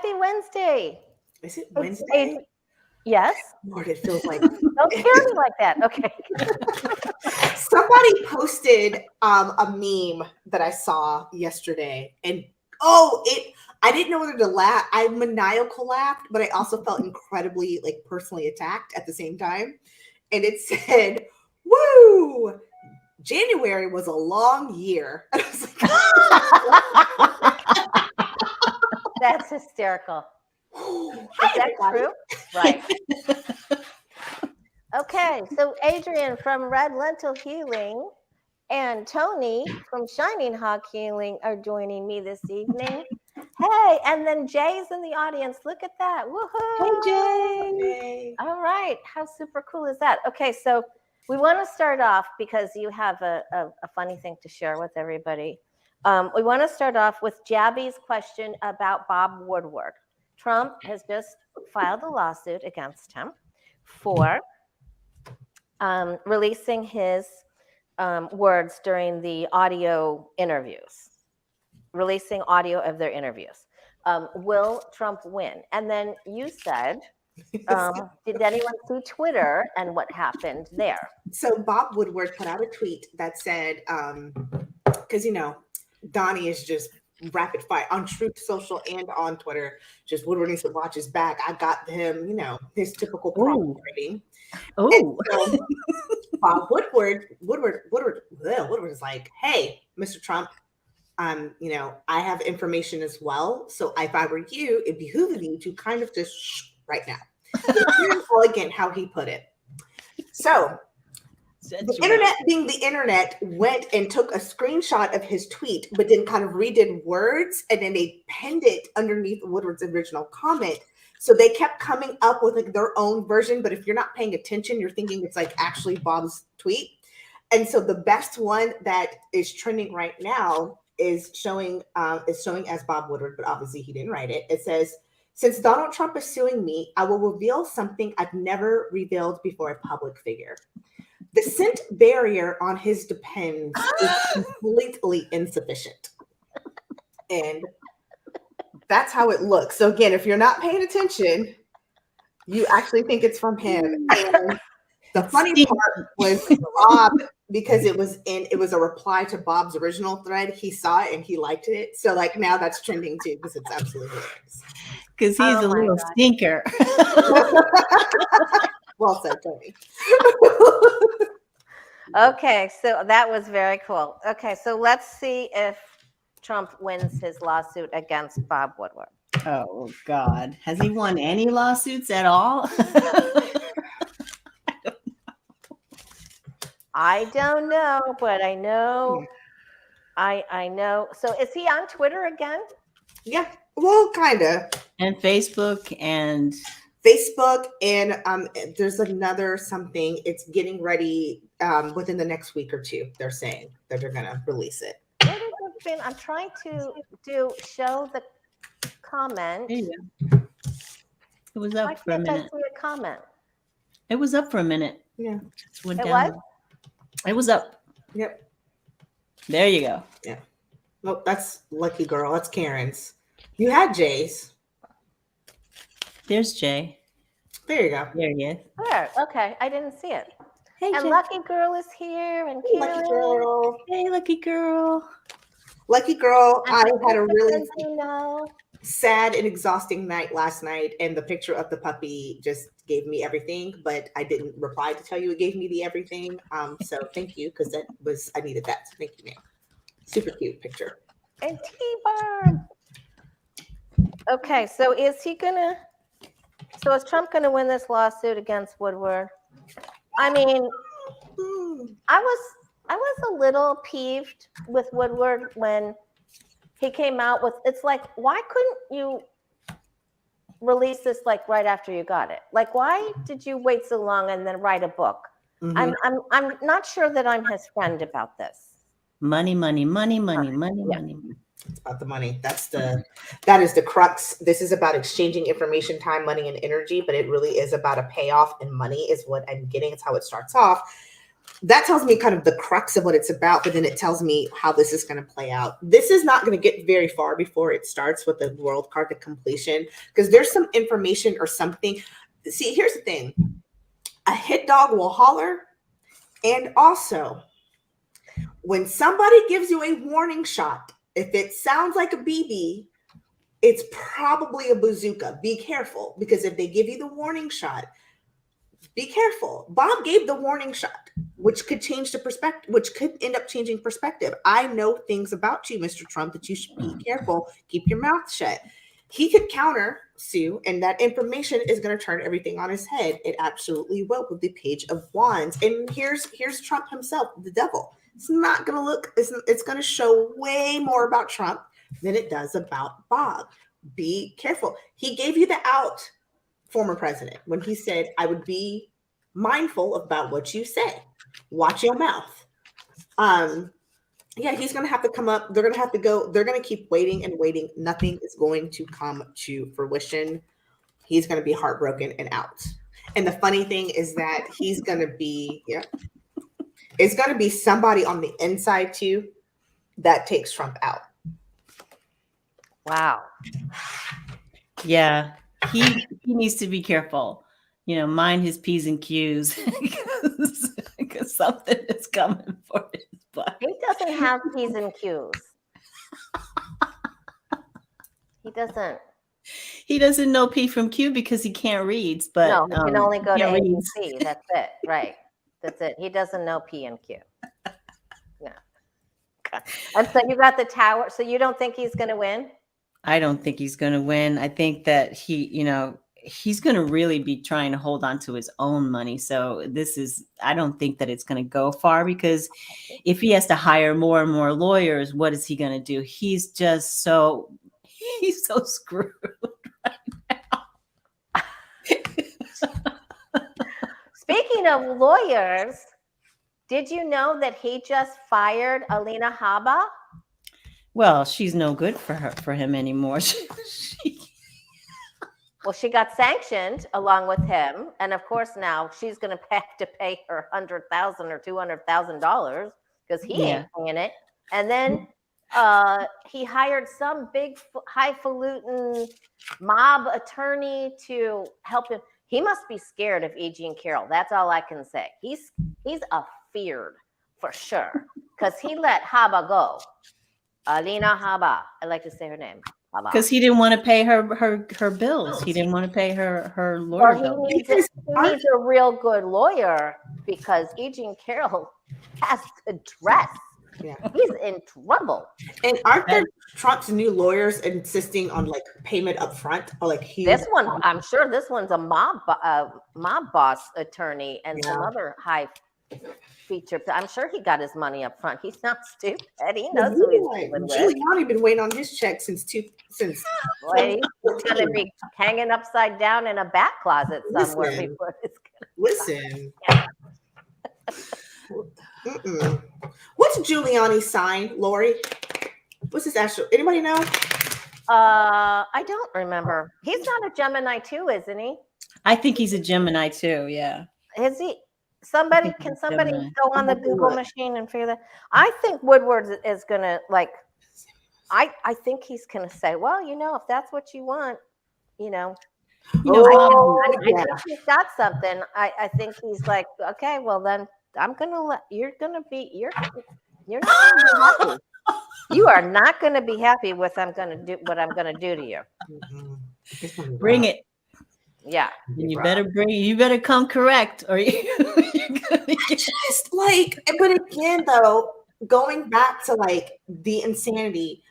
Happy Wednesday. Is it Wednesday? Yes. Lord, it feels like. Don't scare me like that. Okay. Somebody posted a meme that I saw yesterday, and I didn't know whether to laugh. I maniacal laughed, but I also felt incredibly personally attacked at the same time. And it said, "Woo! January was a long year." And I was like, That's hysterical. Hi, Is that everybody. true? Right. Okay, so Adrian from Red Lentil Healing and Toni from Shining Hawk Healing are joining me this evening. Hey, and then Jay's in the audience. Look at that. Woohoo! Hey, Jay. Hey. All right. How super cool is that? Okay, so we want to start off because you have a funny thing to share with everybody. We want to start off with Jabby's question about Bob Woodward. Trump has just filed a lawsuit against him for releasing his words during the audio interviews, releasing audio of their interviews. Will Trump win? And then you said, did anyone see Twitter and what happened there? So Bob Woodward put out a tweet that said, because Donnie is just rapid fire on Truth Social and on Twitter. Just Woodward needs to watch his back. I got him, his typical prompt writing. Oh, so Bob Woodward is like, "Hey, Mr. Trump, I have information as well. So if I were you, it'd behoove you to kind of just right now." Very elegant how he put it. So the internet being the internet went and took a screenshot of his tweet, but then kind of redid words, and then they penned it underneath Woodward's original comment. So they kept coming up with their own version, but if you're not paying attention, you're thinking it's actually Bob's tweet. And so the best one that is trending right now is showing as Bob Woodward, but obviously he didn't write it. It says, "Since Donald Trump is suing me, I will reveal something I've never revealed before a public figure. The scent barrier on his depends is completely insufficient." And that's how it looks. So again, if you're not paying attention, you actually think it's from him. And the funny part was Bob, because it was a reply to Bob's original thread. He saw it and he liked it. So now that's trending too, because it's absolutely hilarious. Because he's a little stinker. Well said, Toni. Okay, so that was very cool. Okay, so let's see if Trump wins his lawsuit against Bob Woodward. Oh, God. Has he won any lawsuits at all? I don't know, but I know. I know. So is he on Twitter again? Yeah, well, kind of. And Facebook and there's another something. It's getting ready within the next week or two. They're saying that they're going to release it. I'm trying to show the comment. There you go. It was up for a minute. Why can't I see a comment? It was up for a minute. Yeah. Just went down. It was up. Yep. There you go. Yeah. Nope, that's Lucky Girl. That's Karen's. You had Jay's. There's Jay. There you go. There he is. There. Okay. I didn't see it. Hey, and Jay. Lucky Girl is here. And Hey, Lucky Girl. Hey, Lucky Girl. Lucky Girl. I had a really know. sad and exhausting night last night, and the picture of the puppy just gave me everything, but I didn't reply to tell you it gave me the everything. So thank you, because I needed that. So thank you, ma'am. Super cute picture. And T-Bird. Okay, so is Trump gonna win this lawsuit against Woodward? I mean, I was a little peeved with Woodward when he came out with, it's like, why couldn't you release this right after you got it? Why did you wait so long and then write a book? Mm-hmm. I'm not sure that I'm his friend about this. Money. It's about the money. That is the crux. This is about exchanging information, time, money, and energy, but it really is about a payoff, and money is what I'm getting. It's how it starts off. that tells me kind of the crux of what it's about, but then it tells me how this is going to play out. This is not going to get very far before it starts with the world card to completion, because there's some information or something. See, here's the thing. A hit dog will holler. And also, when somebody gives you a warning shot, if it sounds like a BB, it's probably a bazooka. Be careful, because if they give you the warning shot, be careful. Bob gave the warning shot, which could change the perspective, which could end up changing perspective. I know things about you, Mr. Trump, that you should be careful. Keep your mouth shut. He could counter Sue, and that information is going to turn everything on his head. It absolutely will, with the Page of Wands. And here's Trump himself, the devil. It's not going to look, it's going to show way more about Trump than it does about Bob. Be careful. He gave you the out, former president, when he said, I would be mindful about what you say. Watch your mouth. Yeah, he's going to have to come up. They're going to have to go. They're going to keep waiting and waiting. Nothing is going to come to fruition. He's going to be heartbroken and out. And the funny thing is that he's going to be, it's going to be somebody on the inside too that takes Trump out. Wow. Yeah, he needs to be careful. Mind his P's and Q's because something is coming for his butt. He doesn't have P's and Q's. He doesn't. He doesn't know P from Q because he can't read. But no, he can only go to A read. and C. That's it. Right. That's it. He doesn't know P and Q. No. And so you got the tower. So you don't think he's going to win? I don't think he's going to win. I think that he's going to really be trying to hold on to his own money. So I don't think that it's going to go far, because if he has to hire more and more lawyers, what is he going to do? He's so screwed right now. Speaking of lawyers, did you know that he just fired Alina Habba? Well, she's no good for him anymore. Well, she got sanctioned along with him, and of course now she's going to have to pay her $100,000 or $200,000 because he ain't paying it. And then he hired some big highfalutin mob attorney to help him. He must be scared of E.G. and Carroll. That's all I can say. He's afeared for sure, because he let Habba go. Alina Habba. I like to say her name. Because he didn't want to pay her bills. He didn't want to pay her lawyer bills. He needs a real good lawyer, because E.G. and Carroll has to dress. Yeah. He's in trouble. And aren't there Trump's new lawyers insisting on like payment up front? Or like this one, I'm sure this one's a mob boss attorney and some other high feature. I'm sure he got his money up front. He's not stupid. He knows who he's dealing with. Giuliani been waiting on his check since Boy, he's going to be hanging upside down in a back closet somewhere before this. Listen. What's Giuliani's sign, Lori? What's his actual? Anybody know? I don't remember. He's not a Gemini too, isn't he? I think he's a Gemini too. Yeah. Is he? Can somebody go on the Google machine and figure that? I think Woodward is gonna I think he's gonna say, well, if that's what you want, I think he's got something. I think he's like, okay, well then I'm gonna you're not gonna be happy. You are not gonna be happy with what I'm gonna do to you. Bring it. Yeah. And you better come correct, or you're gonna get just but again though, going back to the insanity,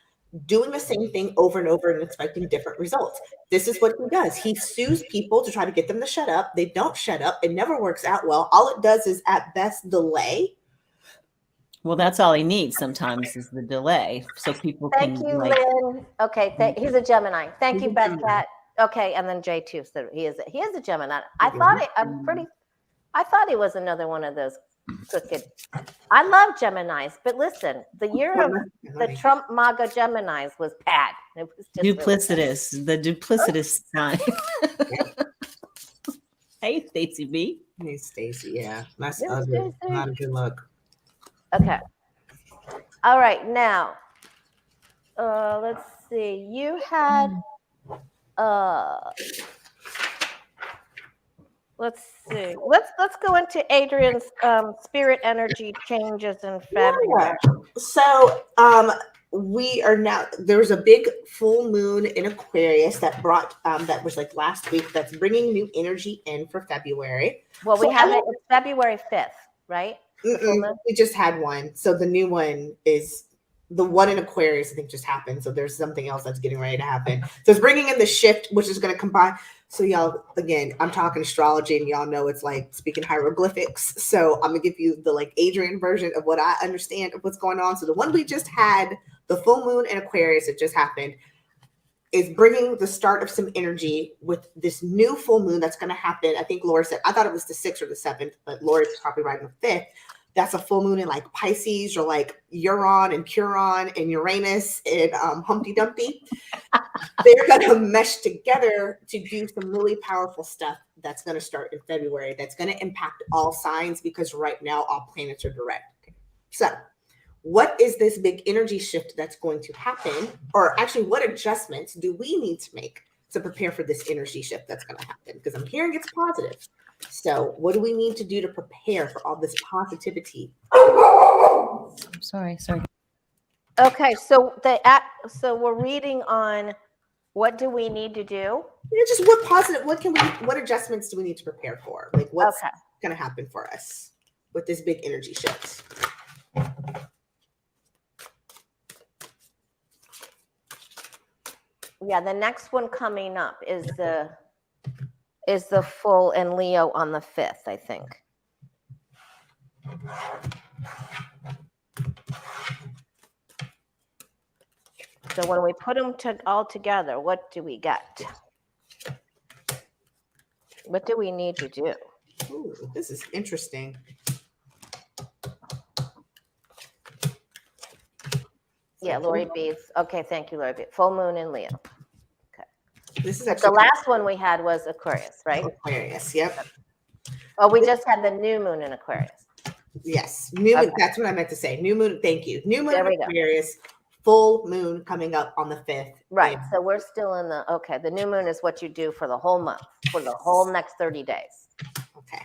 doing the same thing over and over and expecting different results. This is what he does. He sues people to try to get them to shut up. They don't shut up. It never works out well. All it does is at best delay. Well, that's all he needs sometimes is the delay, so people Thank you, Lynn. Okay, he's a Gemini. Thank you, Beth Cat. Okay, and then Jay too. So he is a Gemini. I thought he was another one of those crooked. I love Geminis, but listen, the year of the Trump MAGA Geminis was bad. It was just duplicitous. Really the duplicitous sign. Hey, Stacey B. Hey, Stacy. Yeah, that's Yes, ugly. Stacey. Not a good look. Okay. All right. Now, let's see. You had, let's see. Let's go into Adrian's spirit energy changes in February. Yeah. So, we are now. There's a big full moon in Aquarius that brought that was like last week. That's bringing new energy in for February. Well, So we have it. It's February 5th, right? The full moon? we just had one. So the new one is the one in Aquarius. I think just happened. So there's something else that's getting ready to happen. So it's bringing in the shift, which is going to combine. So y'all, again, I'm talking astrology, and y'all know it's like speaking hieroglyphics. So I'm gonna give you the like Adrian version of what I understand of what's going on. So the one we just had, the full moon in Aquarius, it just happened, is bringing the start of some energy with this new full moon that's going to happen. I think Laura said, I thought it was the 6th or the 7th, but Laura's probably right on the 5th. That's a full moon in like Pisces or like Uran and Chiron and Uranus and Humpty Dumpty. They're going to mesh together to do some really powerful stuff that's going to start in February. That's going to impact all signs because right now all planets are direct. So what is this big energy shift that's going to happen? Or actually, what adjustments do we need to make to prepare for this energy shift that's going to happen? Because I'm hearing it's positive. So what do we need to do to prepare for all this positivity? Sorry. Okay, so so we're reading on what do we need to do? Just what adjustments do we need to prepare for? Like what's going to happen for us with this big energy shift? Yeah, the next one coming up is the full in Leo on the 5th, I think. So when we put them all together, what do we get? What do we need to do? Ooh, this is interesting. Yeah, Lori B's. Okay, thank you, Lori B. Full moon in Leo. Okay. This is The actually last one we had was Aquarius, right? Aquarius. Yep. Oh, we just had the new moon in Aquarius. Yes. New moon. Okay. That's what I meant to say. New moon. Thank you. New moon There we in go. Aquarius. Full moon coming up on the 5th. Right. And So we're still in the new moon is what you do for the whole month, for the whole next 30 days. okay.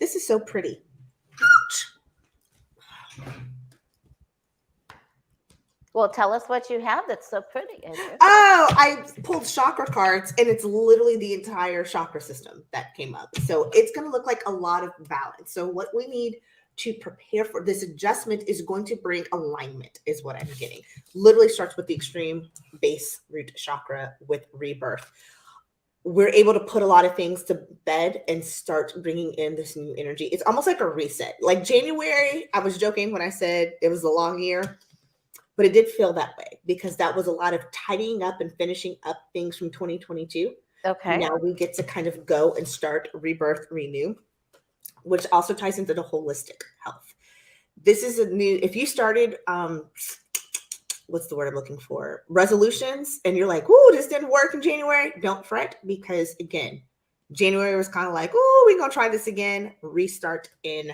This is so pretty. Well, tell us what you have that's so pretty, Andrew. Oh, I pulled chakra cards, and it's literally the entire chakra system that came up. So it's going to look like a lot of balance. So what we need to prepare for this adjustment is going to bring alignment, is what I'm getting. Literally starts with the extreme base root chakra with rebirth. We're able to put a lot of things to bed and start bringing in this new energy. It's almost like a reset. Like January, I was joking when I said it was a long year. But it did feel that way because that was a lot of tidying up and finishing up things from 2022. Okay. Now we get to kind of go and start rebirth, renew, which also ties into the holistic health. This is a new, if you started, what's the word I'm looking for? Resolutions, and you're like, ooh, this didn't work in January. Don't fret because again, January was kind of like, ooh, we're going to try this again. Restart in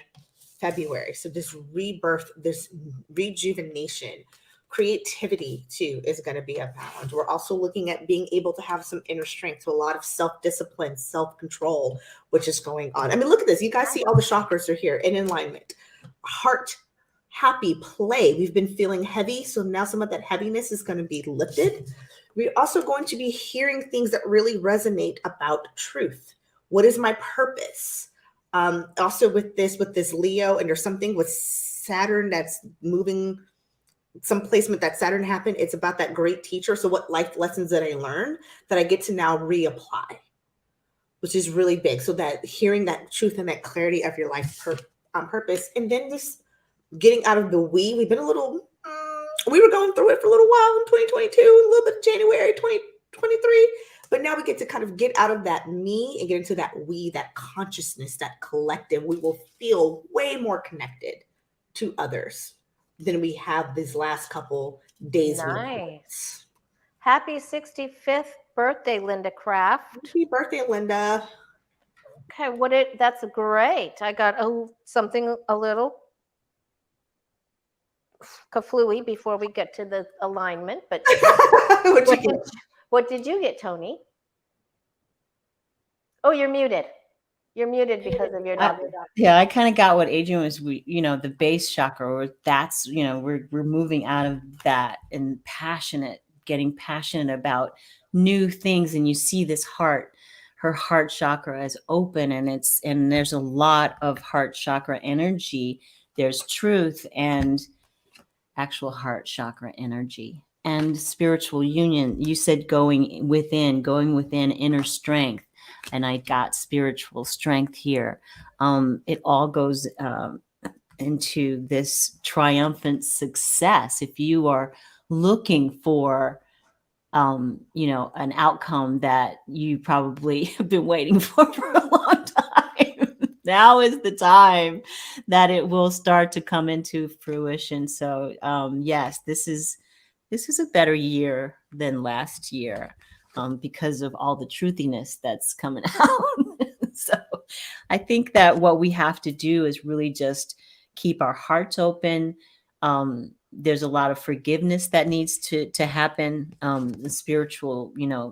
February. So this rebirth, this rejuvenation, creativity too is going to be a balance. We're also looking at being able to have some inner strength, so a lot of self-discipline, self-control, which is going on. I mean, look at this. You guys see all the chakras are here in alignment. Heart, happy, play. We've been feeling heavy, so now some of that heaviness is going to be lifted. We're also going to be hearing things that really resonate about truth. What is my purpose? Also with this Leo, and there's something with Saturn that's moving, some placement that Saturn happened. It's about that great teacher. So what life lessons that I learned that I get to now reapply, which is really big. So that hearing that truth and that clarity of your life on purpose. And then just getting out of the we've been a little, we were going through it for a little while in 2022, a little bit of January 2023. But now we get to kind of get out of that me and get into that we, that consciousness, that collective. We will feel way more connected to others than we have these last couple days. Nice. Happy 65th birthday, Linda Kraft. Happy birthday, Linda. Okay, that's great. I got something a little kaflooey before we get to the alignment, but what did you get, Toni? Oh, you're muted. You're muted because of your dog. Yeah, I kind of got what Adrian was, the base chakra, or that's, we're moving out of that and getting passionate about new things. And you see this her heart chakra is open, and there's a lot of heart chakra energy. There's truth and actual heart chakra energy and spiritual union. You said going within inner strength. And I got spiritual strength here. It all goes into this triumphant success. If you are looking for, an outcome that you probably have been waiting for a long time, now is the time that it will start to come into fruition. So, yes, this is a better year than last year. Because of all the truthiness that's coming out. So I think that what we have to do is really just keep our hearts open. There's a lot of forgiveness that needs to happen. The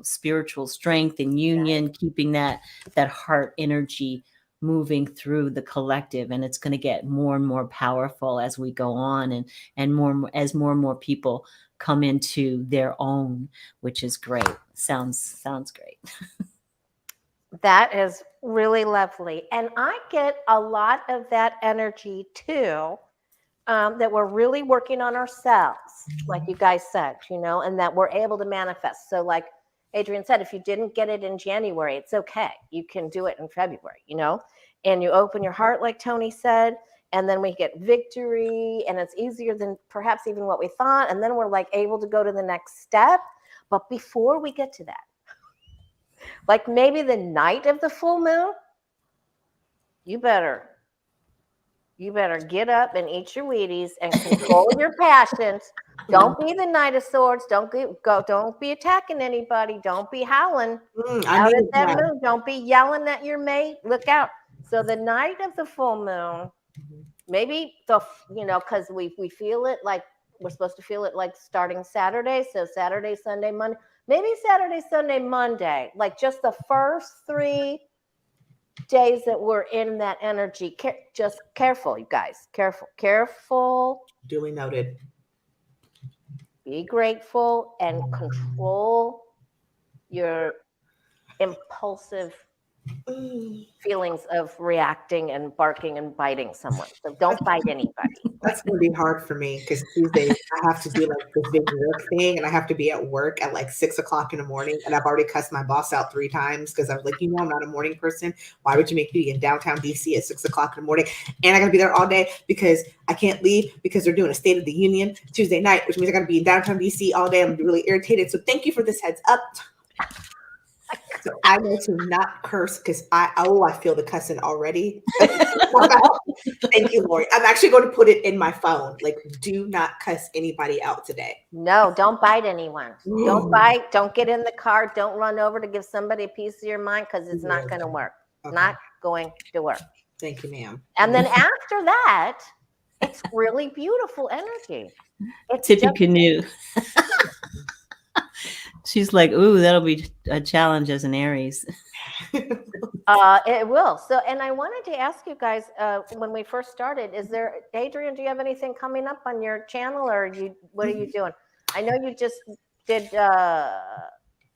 spiritual strength and union, keeping that heart energy moving through the collective, and it's going to get more and more powerful as we go on, and more and more people come into their own, which is great. Sounds great. That is really lovely. And I get a lot of that energy too, that we're really working on ourselves, like you guys said, and that we're able to manifest. So like Adrian said, if you didn't get it in January, it's okay. You can do it in February, and you open your heart, like Toni said, and then we get victory, and it's easier than perhaps even what we thought. And then we're like able to go to the next step. But before we get to that, like maybe the night of the full moon, you better get up and eat your Wheaties and control your passions. Don't be the Knight of Swords. Don't be attacking anybody. Don't be howling out at that moon. Don't be yelling at your mate. Look out. So the night of the full moon, maybe because we feel it like we're supposed to feel it like starting Saturday. So Saturday, Sunday, Monday, maybe Saturday, Sunday, Monday, like just the first 3 days that we're in that energy. Just careful, you guys. Careful. Duly noted. Be grateful and control your impulsive feelings of reacting and barking and biting someone. So don't bite anybody. That's going to be hard for me because Tuesdays I have to do like this big work thing, and I have to be at work at like 6 o'clock in the morning. And I've already cussed my boss out 3 times because I was like, I'm not a morning person. Why would you make me in downtown DC at 6 o'clock in the morning? And I got to be there all day because I can't leave because they're doing a State of the Union Tuesday night, which means I got to be in downtown DC all day. I'm gonna be really irritated. So thank you for this heads up. So I know to not curse because I feel the cussing already. Thank you, Lori. I'm actually going to put it in my phone. Like, do not cuss anybody out today. No, don't bite anyone. Don't bite. Don't get in the car. Don't run over to give somebody a piece of your mind because it's not going to work. Okay. Not going to work. Thank you, ma'am. And then after that, it's really beautiful energy. It's Tippy Canoe. She's like, ooh, that'll be a challenge as an Aries. It will. So, and I wanted to ask you guys, when we first started, Adrian, do you have anything coming up on your channel, or what are you doing? I know you just did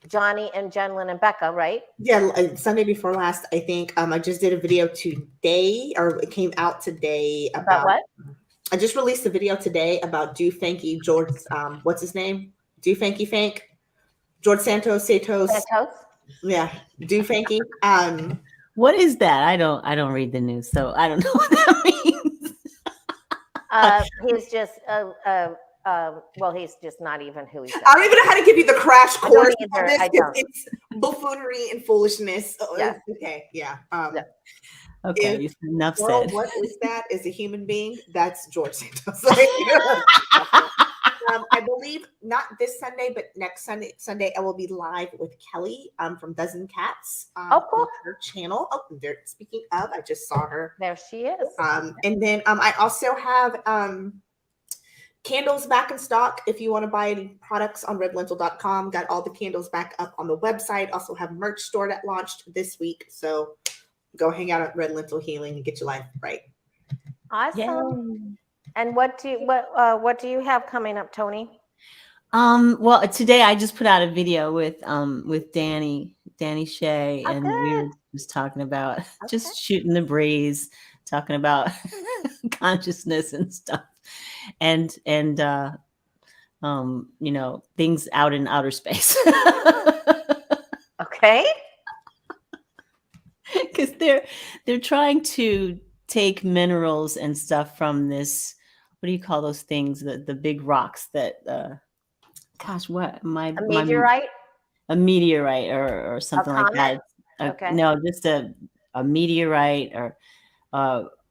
Johnny and Jenlyn and Becca, right? Yeah, Sunday before last, I think. I just did a video today, or it came out today. About what? I just released a video today about Do Fanky George, what's his name? Do Fanky Fank? George Santos. Yeah, Do Fanky. What is that? I don't read the news, so I don't know what that means. He's just well, he's just not even who he is. I don't even know how to give you the crash course on this. Don't. It's buffoonery and foolishness. Yeah. Okay, yeah. Okay, enough said. What is that? Is a human being? That's George Santos. I believe not this Sunday, but next Sunday I will be live with Kelly from Dozen Cats Oh, cool. on her channel. Oh, there. Speaking of, I just saw her. There she is. And then I also have candles back in stock. If you want to buy any products on redlentil.com, got all the candles back up on the website. Also have merch store that launched this week. So go hang out at Red Lentil Healing and get your life right. Awesome. And what do you have coming up, Toni? Well, today I just put out a video with Danny Shea, and we were just talking about just shooting the breeze, talking about consciousness and stuff, and things out in outer space. Okay. Because they're trying to take minerals and stuff from this. What do you call those things? The big rocks that. Gosh, what a meteorite? A meteorite or something like that. Okay. No, just a meteorite, or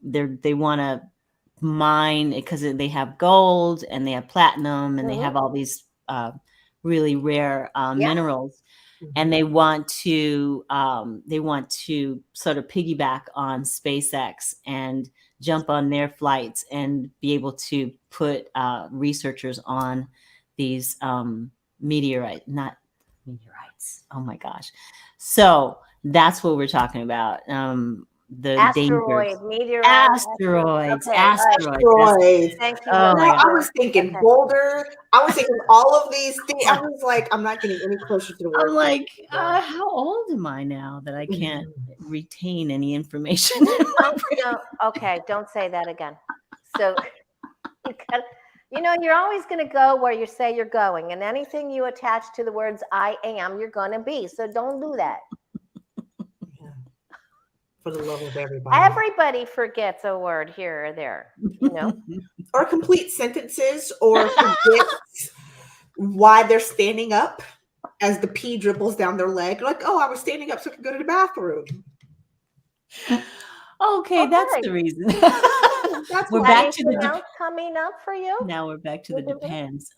they want to mine because they have gold and they have platinum and they have all these really rare minerals, and they want to sort of piggyback on SpaceX and jump on their flights and be able to put researchers on these not meteorites. Oh my gosh. So that's what we're talking about. The asteroid, dangers. meteorite, Asteroids. Okay, Asteroids. Thank you. Oh my I was thinking boulder. I was thinking all of these things. I was like, I'm not getting any closer to the word. I'm like, how old am I now that I can't retain any information? Don't say that again. So you're always going to go where you say you're going, and anything you attach to the words I am, you're going to be. So don't do that. For the love of everybody. Everybody forgets a word here or there, or complete sentences, or forgets why they're standing up as the pee dribbles down their leg. Like, oh, I was standing up so I could go to the bathroom. Okay, that's the reason. We're back to the coming up for you. Now we're back to the depends.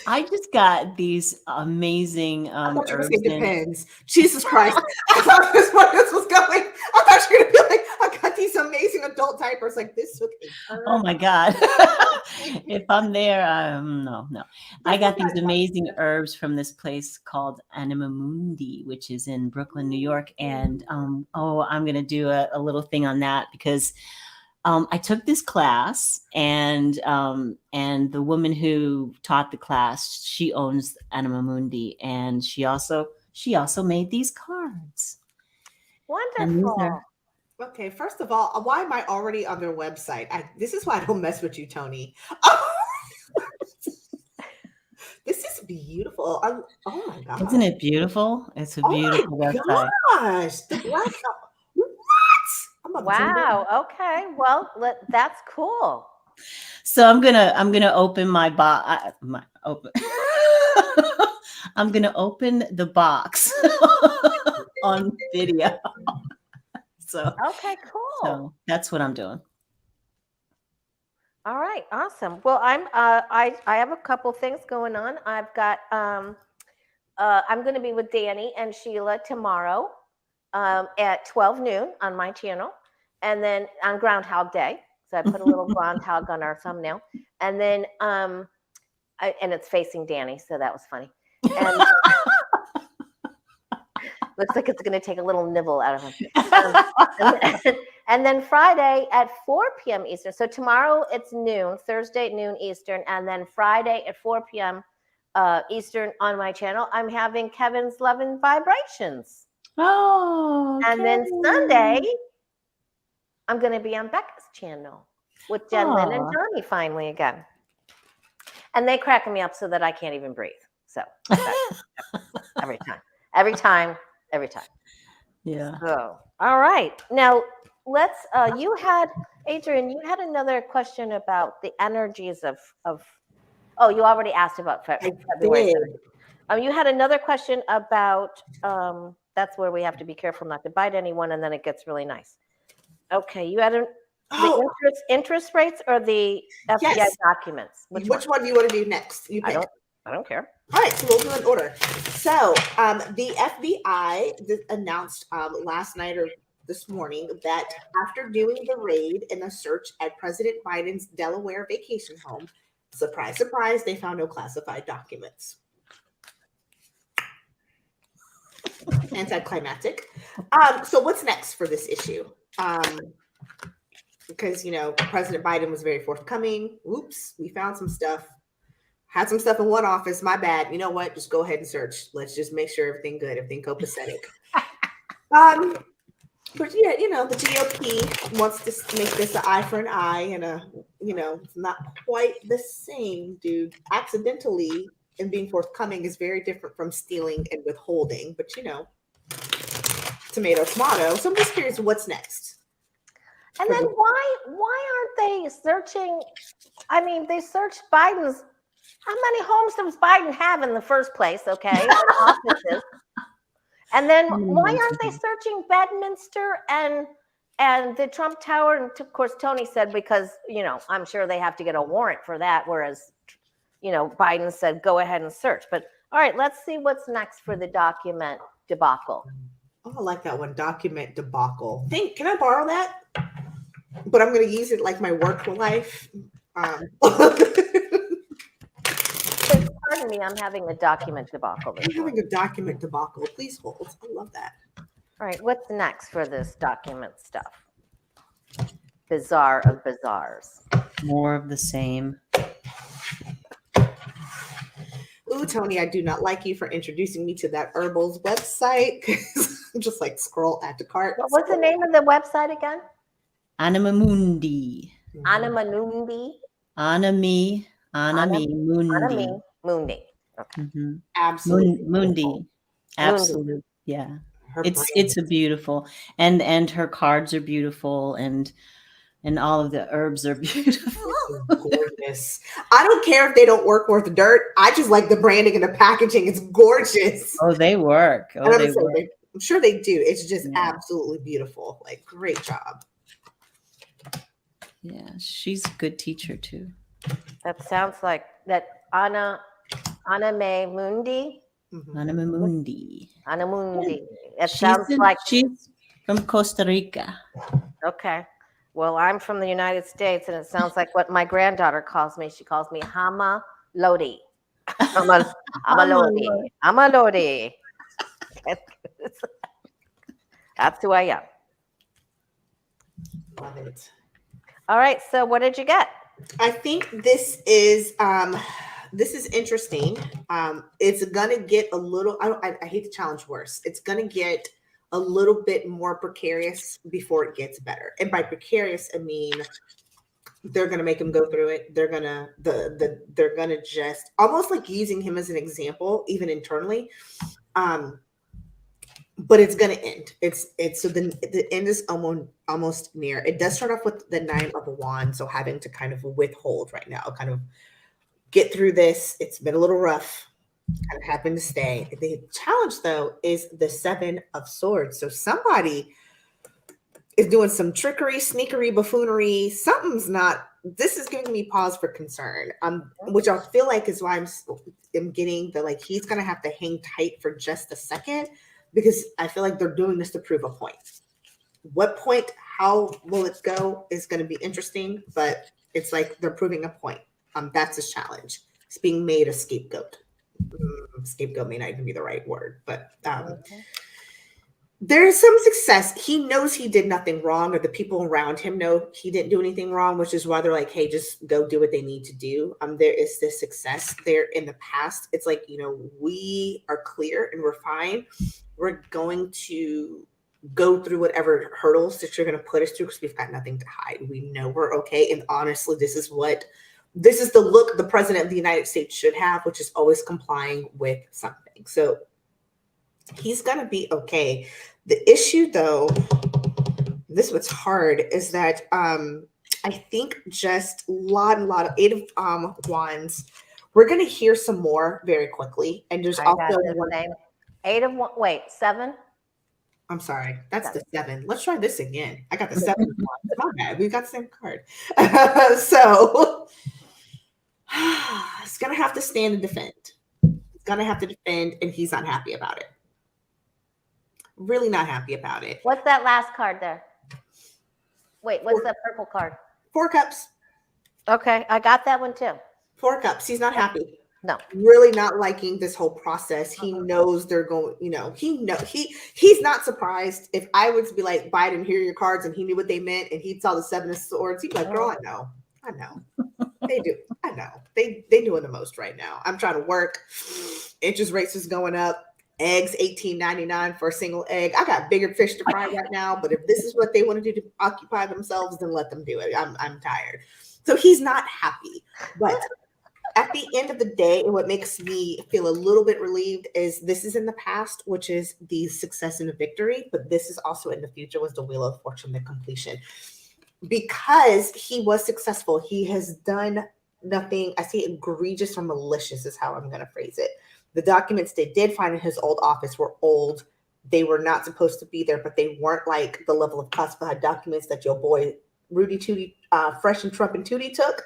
I just got these amazing herbs. It depends. Jesus Christ. I thought this was going. I thought you were going to be like, I got these amazing adult diapers. Like, this took Oh my God. If I'm there, no. I got these amazing herbs from this place called Anima Mundi, which is in Brooklyn, New York. And I'm going to do a little thing on that because I took this class, and the woman who taught the class, she owns Anima Mundi, and she also made these cards. Wonderful. Okay, first of all, why am I already on their website? This is why I don't mess with you, Toni. This is beautiful. Oh my God. Isn't it beautiful? It's a beautiful website. Gosh, the black. Wow. Okay. Well, that's cool. So I'm gonna open my box. I'm gonna open the box on video. So okay, cool. So that's what I'm doing. All right, awesome. Well, I have a couple things going on. I've got I'm going to be with Danny and Sheila tomorrow at 12 noon on my channel, and then on Groundhog Day. So I put a little groundhog on our thumbnail, and then and it's facing Danny, so that was funny. And looks like it's going to take a little nibble out of him. And then Friday at 4 p.m. Eastern. So tomorrow it's noon, Thursday at noon Eastern, and then Friday at 4 p.m. Eastern on my channel, I'm having Kevin's Love and Vibrations. Oh. And then Sunday, I'm going to be on Becca's channel with Jen Lynn and Johnny finally again. And they crack me up so that I can't even breathe. So every time. Yeah. So, all right. Now let's, Adrian, you had another question about the energies of you already asked about February. You had another question about the that's where we have to be careful not to bite anyone, and then it gets really nice. Okay, you had Oh, the interest rates or the FBI yes. documents? Which one? one do you want to do next? You pick. I don't care. All right, so we'll do an order. So the FBI announced last night or this morning that after doing the raid and the search at President Biden's Delaware vacation home, surprise, surprise, they found no classified documents. Anticlimactic. So what's next for this issue? Because, you know, President Biden was very forthcoming. Oops, we found some stuff. Had some stuff in one office. My bad. You know what? Just go ahead and search. Let's just make sure everything good, everything copacetic. But yeah, you know, the GOP wants to make this an eye for an eye, and you know, it's not quite the same, dude. Accidentally and being forthcoming is very different from stealing and withholding. But you know, tomato, tomato. So I'm just curious, what's next? And then why aren't they searching? I mean, they searched Biden's. How many homes does Biden have in the first place? Okay, offices. And then why aren't they searching Bedminster and the Trump Tower? And of course, Tony said because, you know, I'm sure they have to get a warrant for that. Whereas, you know, Biden said, go ahead and search. But all right, let's see what's next for the document debacle. Oh, I like that one. Document debacle. Can I borrow that? But I'm going to use it like my work life. Pardon me, I'm having a document debacle. I'm having a document debacle. Please hold. I love that. All right, what's next for this document stuff? Bizarre of bizarres. More of the same. Ooh, Tony, I do not like you for introducing me to that Herbals website. I'm just like scroll add to cart. What's the name of the website again? Animamundi. Animamundi. Anami Mundi. Anami Mundi. Okay. Mm-hmm. Absolutely. Mundi. Absolutely. Yeah. It's a beautiful, and her cards are beautiful, and all of the herbs are beautiful. Gorgeous. I don't care if they don't work worth dirt. I just like the branding and the packaging. It's gorgeous. Oh, they work. Oh, they work. I'm sure they do. It's just absolutely beautiful. Like, great job. Yeah, she's a good teacher too. That sounds like that Anna May Mundi. Animamundi. Anamundi. It sounds like she's from Costa Rica. Okay. Well, I'm from the United States, and it sounds like what my granddaughter calls me. She calls me Hama Lodi. Hama Lodi. Hama Lodi. That's who I am. Love it. All right. So, what did you get? I think this is interesting. It's gonna get a little. I hate to challenge worse. It's gonna get a little bit more precarious before it gets better. And by precarious, I mean they're gonna make him go through it. They're gonna they're gonna just almost like using him as an example, even internally. But it's gonna end. It's so the end is almost near. It does start off with the 9 of Wands, so having to kind of withhold right now, kind of get through this. It's been a little rough. Kind of happened to stay. The challenge, though, is the 7 of Swords. So somebody is doing some trickery, sneakery, buffoonery. Something's not. This is giving me pause for concern. Which I feel like is why I'm getting the like he's gonna have to hang tight for just a second, because I feel like they're doing this to prove a point. What point? How will it go? Is going to be interesting, but it's like they're proving a point. That's his challenge. It's being made a scapegoat. Scapegoat may not even be the right word, but there is some success. He knows he did nothing wrong, or the people around him know he didn't do anything wrong, which is why they're like, hey, just go do what they need to do. There is this success there in the past. It's like, you know, we are clear and we're fine. We're going to go through whatever hurdles that you're going to put us through because we've got nothing to hide. We know we're okay. And honestly, this is the look the president of the United States should have, which is always complying with something. So he's going to be okay. The issue, though, this what's hard is that I think just a lot of 8 of Wands. We're going to hear some more very quickly. And there's also one. 8 of 1. Wait, 7? I'm sorry. That's the 7. Let's try this again. I got the 7 of wands. My bad. We got the same card. So it's going to have to stand and defend. It's going to have to defend, and he's not happy about it. Really not happy about it. What's that last card there? Wait, what's that purple card? 4 cups. Okay, I got that one too. 4 cups. He's not happy. No. Really not liking this whole process. He knows they're going, he's not surprised. If I was to be like, Biden, here are your cards, and he knew what they meant, and he saw the 7 of swords, he'd be like, girl, I know. They do. I know. They doing the most right now. I'm trying to work. Interest rates is going up. Eggs, $18.99 for a single egg. I got bigger fish to fry right now, but if this is what they want to do to occupy themselves, then let them do it. I'm tired. So he's not happy. But at the end of the day, and what makes me feel a little bit relieved is this is in the past, which is the success and the victory, but this is also in the future was the Wheel of Fortune, the completion. Because he was successful, he has done nothing, I say egregious or malicious is how I'm going to phrase it. The documents they did find in his old office were old. They were not supposed to be there, but they weren't like the level of classified documents that your boy Rudy Tootie, Fresh and Trump and Tootie took.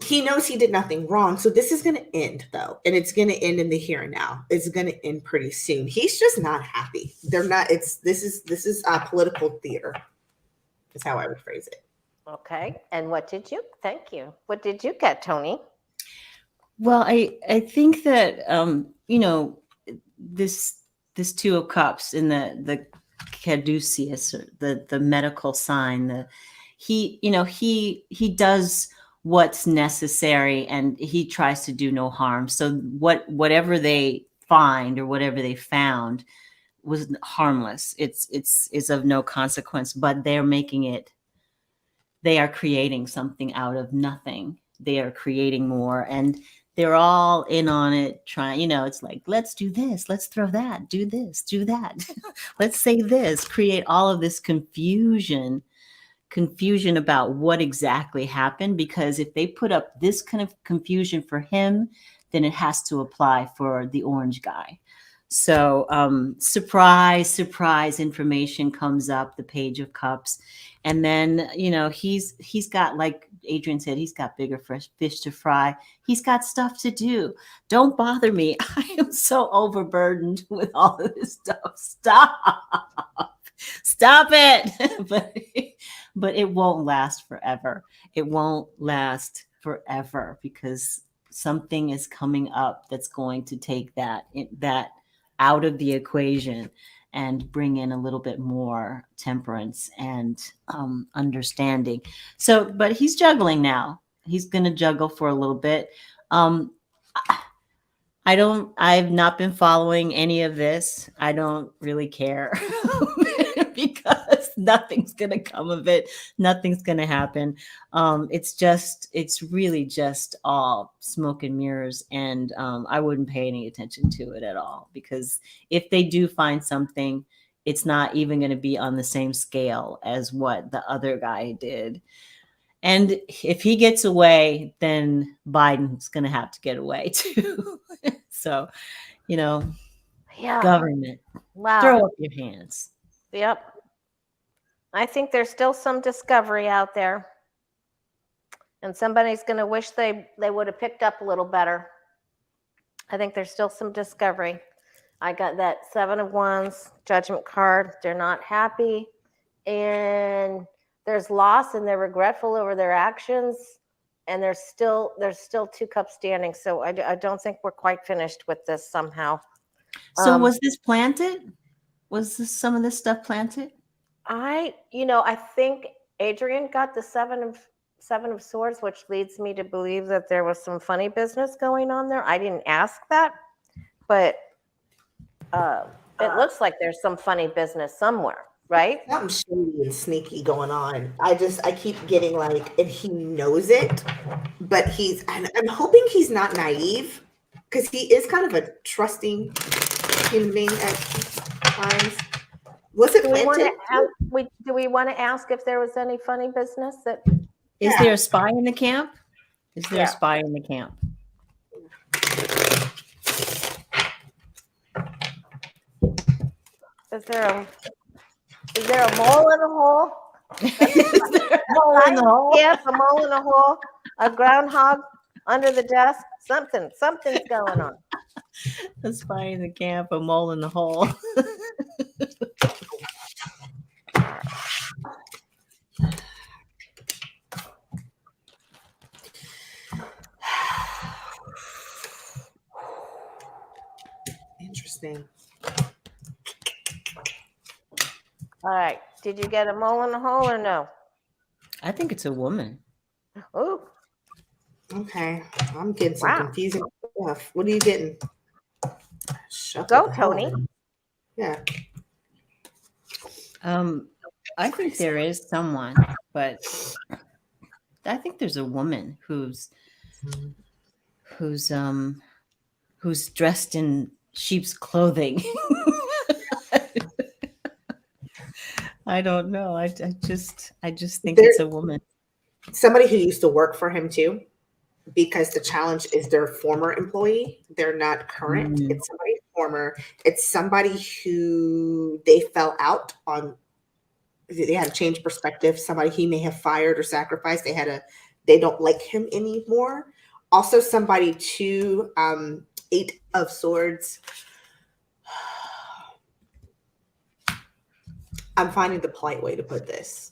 He knows he did nothing wrong. So this is going to end though. And it's going to end in the here and now. It's going to end pretty soon. He's just not happy. They're not, this is political theater is how I would phrase it. Okay. And thank you. What did you get, Toni? Well, I think that, this 2 of Cups in the caduceus, the medical sign, he does what's necessary and he tries to do no harm. So whatever they find or whatever they found was harmless. It's of no consequence, but they are creating something out of nothing. They are creating more, and they're all in on it, trying, it's like, let's do this, let's throw that, do this, do that. Let's say this, create all of this confusion about what exactly happened, because if they put up this kind of confusion for him, then it has to apply for the orange guy. So surprise information comes up, the Page of Cups. And then, he's got, like Adrian said, he's got bigger fish to fry. He's got stuff to do. Don't bother me. I am so overburdened with all of this stuff. Stop it. But it won't last forever. It won't last forever because something is coming up that's going to take that out of the equation and bring in a little bit more temperance and understanding. So, but he's juggling now. He's going to juggle for a little bit. I've not been following any of this. I don't really care because nothing's going to come of it. Nothing's going to happen. It's really just all smoke and mirrors. And I wouldn't pay any attention to it at all, because if they do find something, it's not even going to be on the same scale as what the other guy did. And if he gets away, then Biden's going to have to get away too. So, government, throw up your hands. Yep. I think there's still some discovery out there. And somebody's going to wish they would have picked up a little better. I think there's still some discovery. I got that 7 of Wands judgment card. They're not happy. And there's loss, and they're regretful over their actions, and there's still 2 cups standing. So I don't think we're quite finished with this somehow. So was this planted? Was some of this stuff planted? I think Adrian got the 7 of Swords, which leads me to believe that there was some funny business going on there. I didn't ask that, but it looks like there's some funny business somewhere. Right? Something shady and sneaky going on. I keep getting like, and he knows it, but I'm hoping he's not naive, because he is kind of a trusting human being at times. Was it planted? Do we want to ask if there was any funny business that? Is there a spy in the camp? Is there a spy in the camp? Is there a mole in a hole? Is there a hole in the hole? Yes, a mole in a hole. A groundhog under the desk. Something's going on. A spy in the camp, a mole in the hole. Interesting. All right. Did you get a mole in the hole or no? I think it's a woman. Ooh, Okay. I'm getting some wow. confusing stuff. What are you getting? Shut Go, the hell Tony. up. Yeah. I think there is someone, but I think there's a woman who's dressed in sheep's clothing. I don't know. I just think it's a woman. Somebody who used to work for him too, because the challenge is their former employee. They're not current. Mm. It's somebody former. It's somebody who they fell out on. They had to change perspective. Somebody he may have fired or sacrificed. They don't like him anymore. Also, somebody too, 8 of Swords. I'm finding the polite way to put this.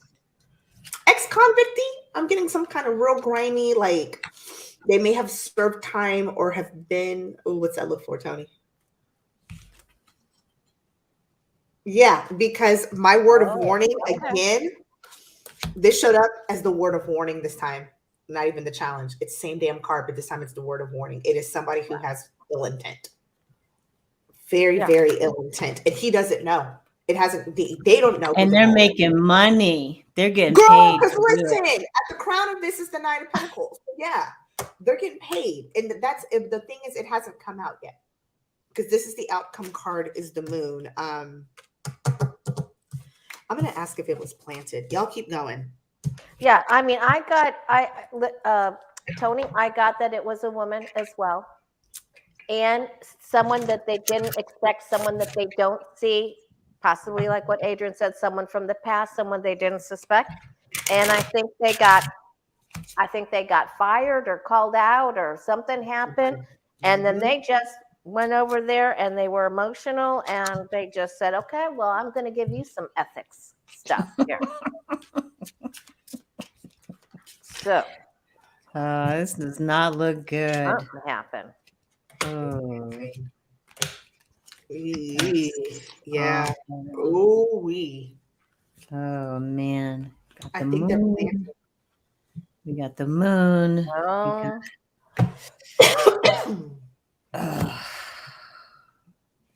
Ex-convicty. I'm getting some kind of real grimy, like they may have served time or have been. Oh, what's that look for, Tony? Yeah, because my word of warning again, this showed up as the word of warning this time, not even the challenge. It's same damn card, but this time it's the word of warning. It is somebody who has ill intent. Very, very ill intent. And he doesn't know. It hasn't, they don't know. And they're making money. They're getting Girl, paid. because listen, at the crown of this is the Knight of Pentacles. Yeah, they're getting paid. And that's, the thing is, it hasn't come out yet. Because this is the outcome card, is the moon. I'm going to ask if it was planted. Y'all keep going. Yeah, I mean, Tony, I got that it was a woman as well. And someone that they didn't expect, someone that they don't see, possibly like what Adrian said, someone from the past, someone they didn't suspect. And I think they got fired or called out or something happened. And then they just went over there and they were emotional and they just said, okay, well, I'm going to give you some ethics stuff here. So this does not look good. something happened. Oh. Yeah. Oh, we. Oh man. Got I the think moon. We got the moon.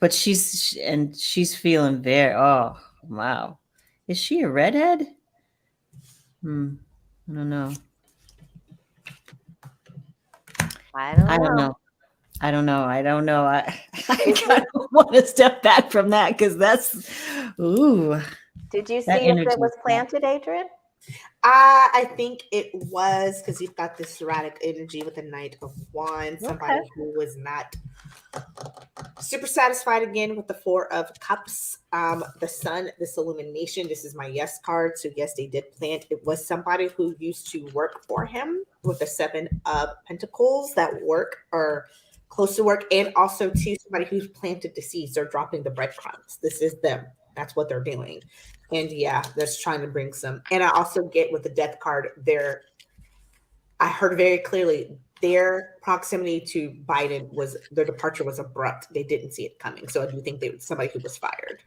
But she's feeling very. Oh wow. Is she a redhead? I don't know. I don't know. I kind of want to step back from that because that's, ooh. Did you see if it was planted, Adrian? I think it was, because you've got this erratic energy with the Knight of Wands, somebody who was not super satisfied again with the 4 of Cups. The Sun, this illumination, this is my yes card. So yes, they did plant. It was somebody who used to work for him with the 7 of Pentacles that work or close to work, and also to somebody who's planted the seeds. They're dropping the breadcrumbs. This is them. That's what they're doing. And yeah, that's trying to bring some. And I also get with the Death card there, I heard very clearly their proximity to Biden was, their departure was abrupt. They didn't see it coming. So I do think they were somebody who was fired.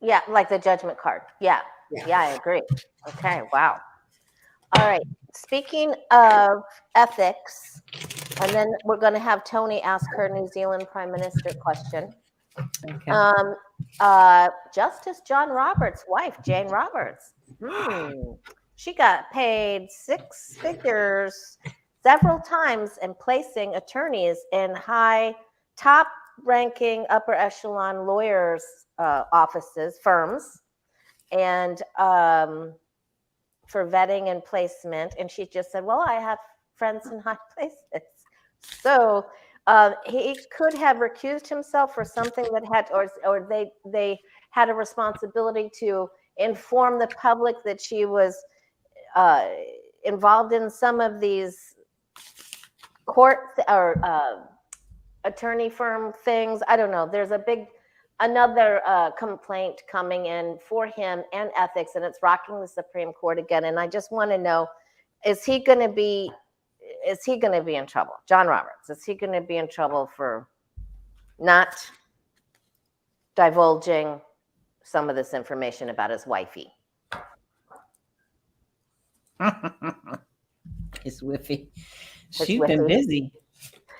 Yeah, like the Judgment card. Yeah, I agree. Okay, wow. All right. Speaking of ethics, and then we're going to have Toni ask her New Zealand Prime Minister question. Okay. Justice John Roberts' wife, Jane Roberts. She got paid 6 figures several times in placing attorneys in high, top-ranking, upper echelon lawyers' offices, firms, and for vetting and placement. And she just said, well, I have friends in high places. So he could have recused himself for something that had, or they had a responsibility to inform the public that she was involved in some of these court or attorney firm things. I don't know. There's another complaint coming in for him and ethics, and it's rocking the Supreme Court again. And I just want to know, is he going to be in trouble? John Roberts, is he going to be in trouble for not divulging some of this information about his wifey? It's Whiffy. She's been busy.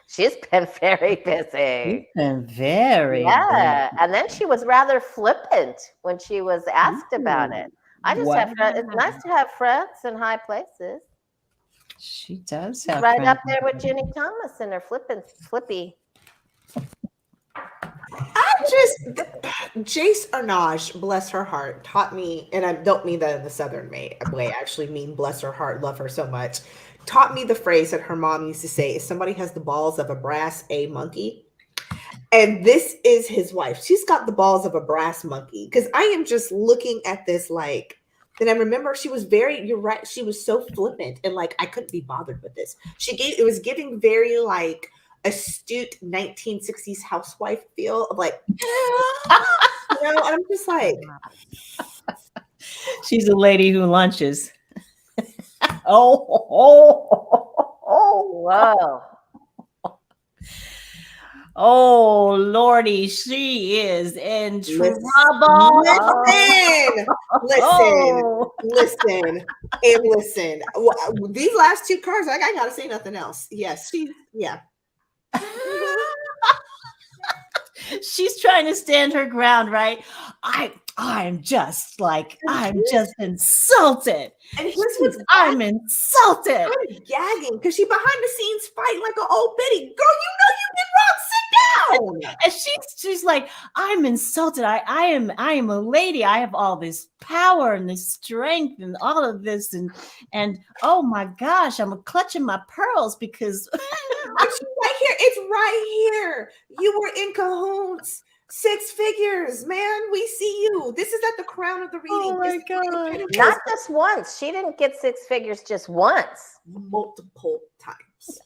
She's been very busy. She's been very busy. And then she was rather flippant when she was asked about it. I just have friends. It's nice to have friends in high places. She does have right friends. up there with Jenny Thomas and her flippy. Jace Arnage, bless her heart, taught me, and I don't mean that in the Southern way. I actually mean bless her heart, love her so much. Taught me the phrase that her mom used to say: if somebody has the balls of a brass, a monkey. And this is his wife. She's got the balls of a brass monkey. Because I am just looking at this like, and I remember she was you're right, she was so flippant and like, I couldn't be bothered with this. It was giving very like astute 1960s housewife feel of like, and I'm just like. She's a lady who lunches. Whoa. Oh, Lordy, she is in trouble. Listen. These last two cards, I gotta say nothing else. Yes, She's trying to stand her ground, right? I'm just insulted. And I'm insulted. I'm gagging because she behind the scenes fighting like an old biddy. Girl, you know you did wrong. Sit down. And she's like, I'm insulted. I am a lady. I have all this power and this strength and all of this and oh my gosh, I'm clutching my pearls because it's right here. It's right here. You were in cahoots. 6 figures, man. We see you. This is at the crown of the reading. Oh my God. Not just once. She didn't get 6 figures just once. Multiple times.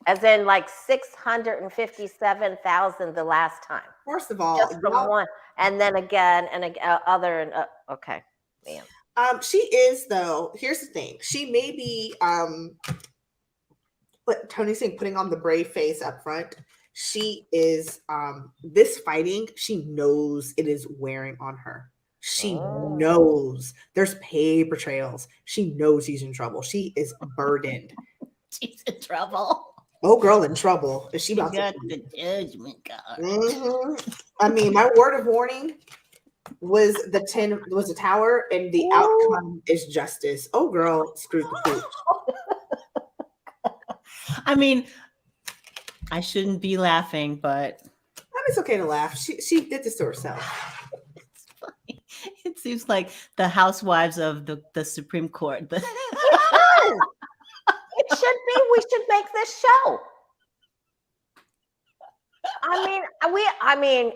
As in like 657,000 the last time. First of all, just from one, and then again and other and okay, man. She is though. Here's the thing. She may be but Tony's saying putting on the brave face up front. She is this fighting, she knows it is wearing on her. She knows there's paper trails. She knows she's in trouble. She is burdened. She's in trouble. Oh, girl, in trouble. Is she about got the judgment card? Mm-hmm. I mean, my word of warning was the tower, and the outcome is justice. Oh, girl, screw the poop. I mean, I shouldn't be laughing, but it's okay to laugh. She did this to herself. It's funny. It seems like the housewives of the Supreme Court. It should be. We should make this show. I mean,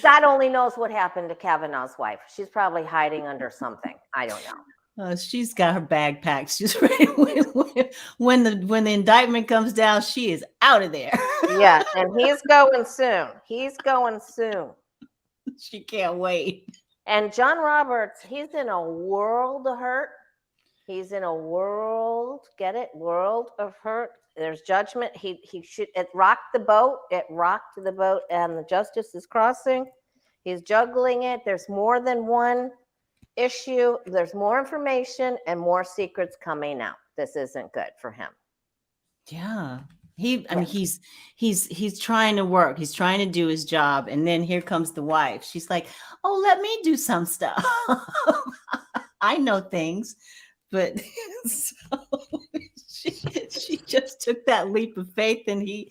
God only knows what happened to Kavanaugh's wife. She's probably hiding under something. I don't know. She's got her bag packed. She's ready. When the indictment comes down, she is out of there. Yeah, and he's going soon. She can't wait. And John Roberts, he's in a world of hurt. He's in a world of hurt. There's judgment. It rocked the boat, and the justice is crossing. He's juggling it. There's more than one issue. There's more information and more secrets coming out. This isn't good for him. Yeah. He's trying to work. He's trying to do his job. And then here comes the wife. She's like, oh, let me do some stuff. I know things. But so she just took that leap of faith, and he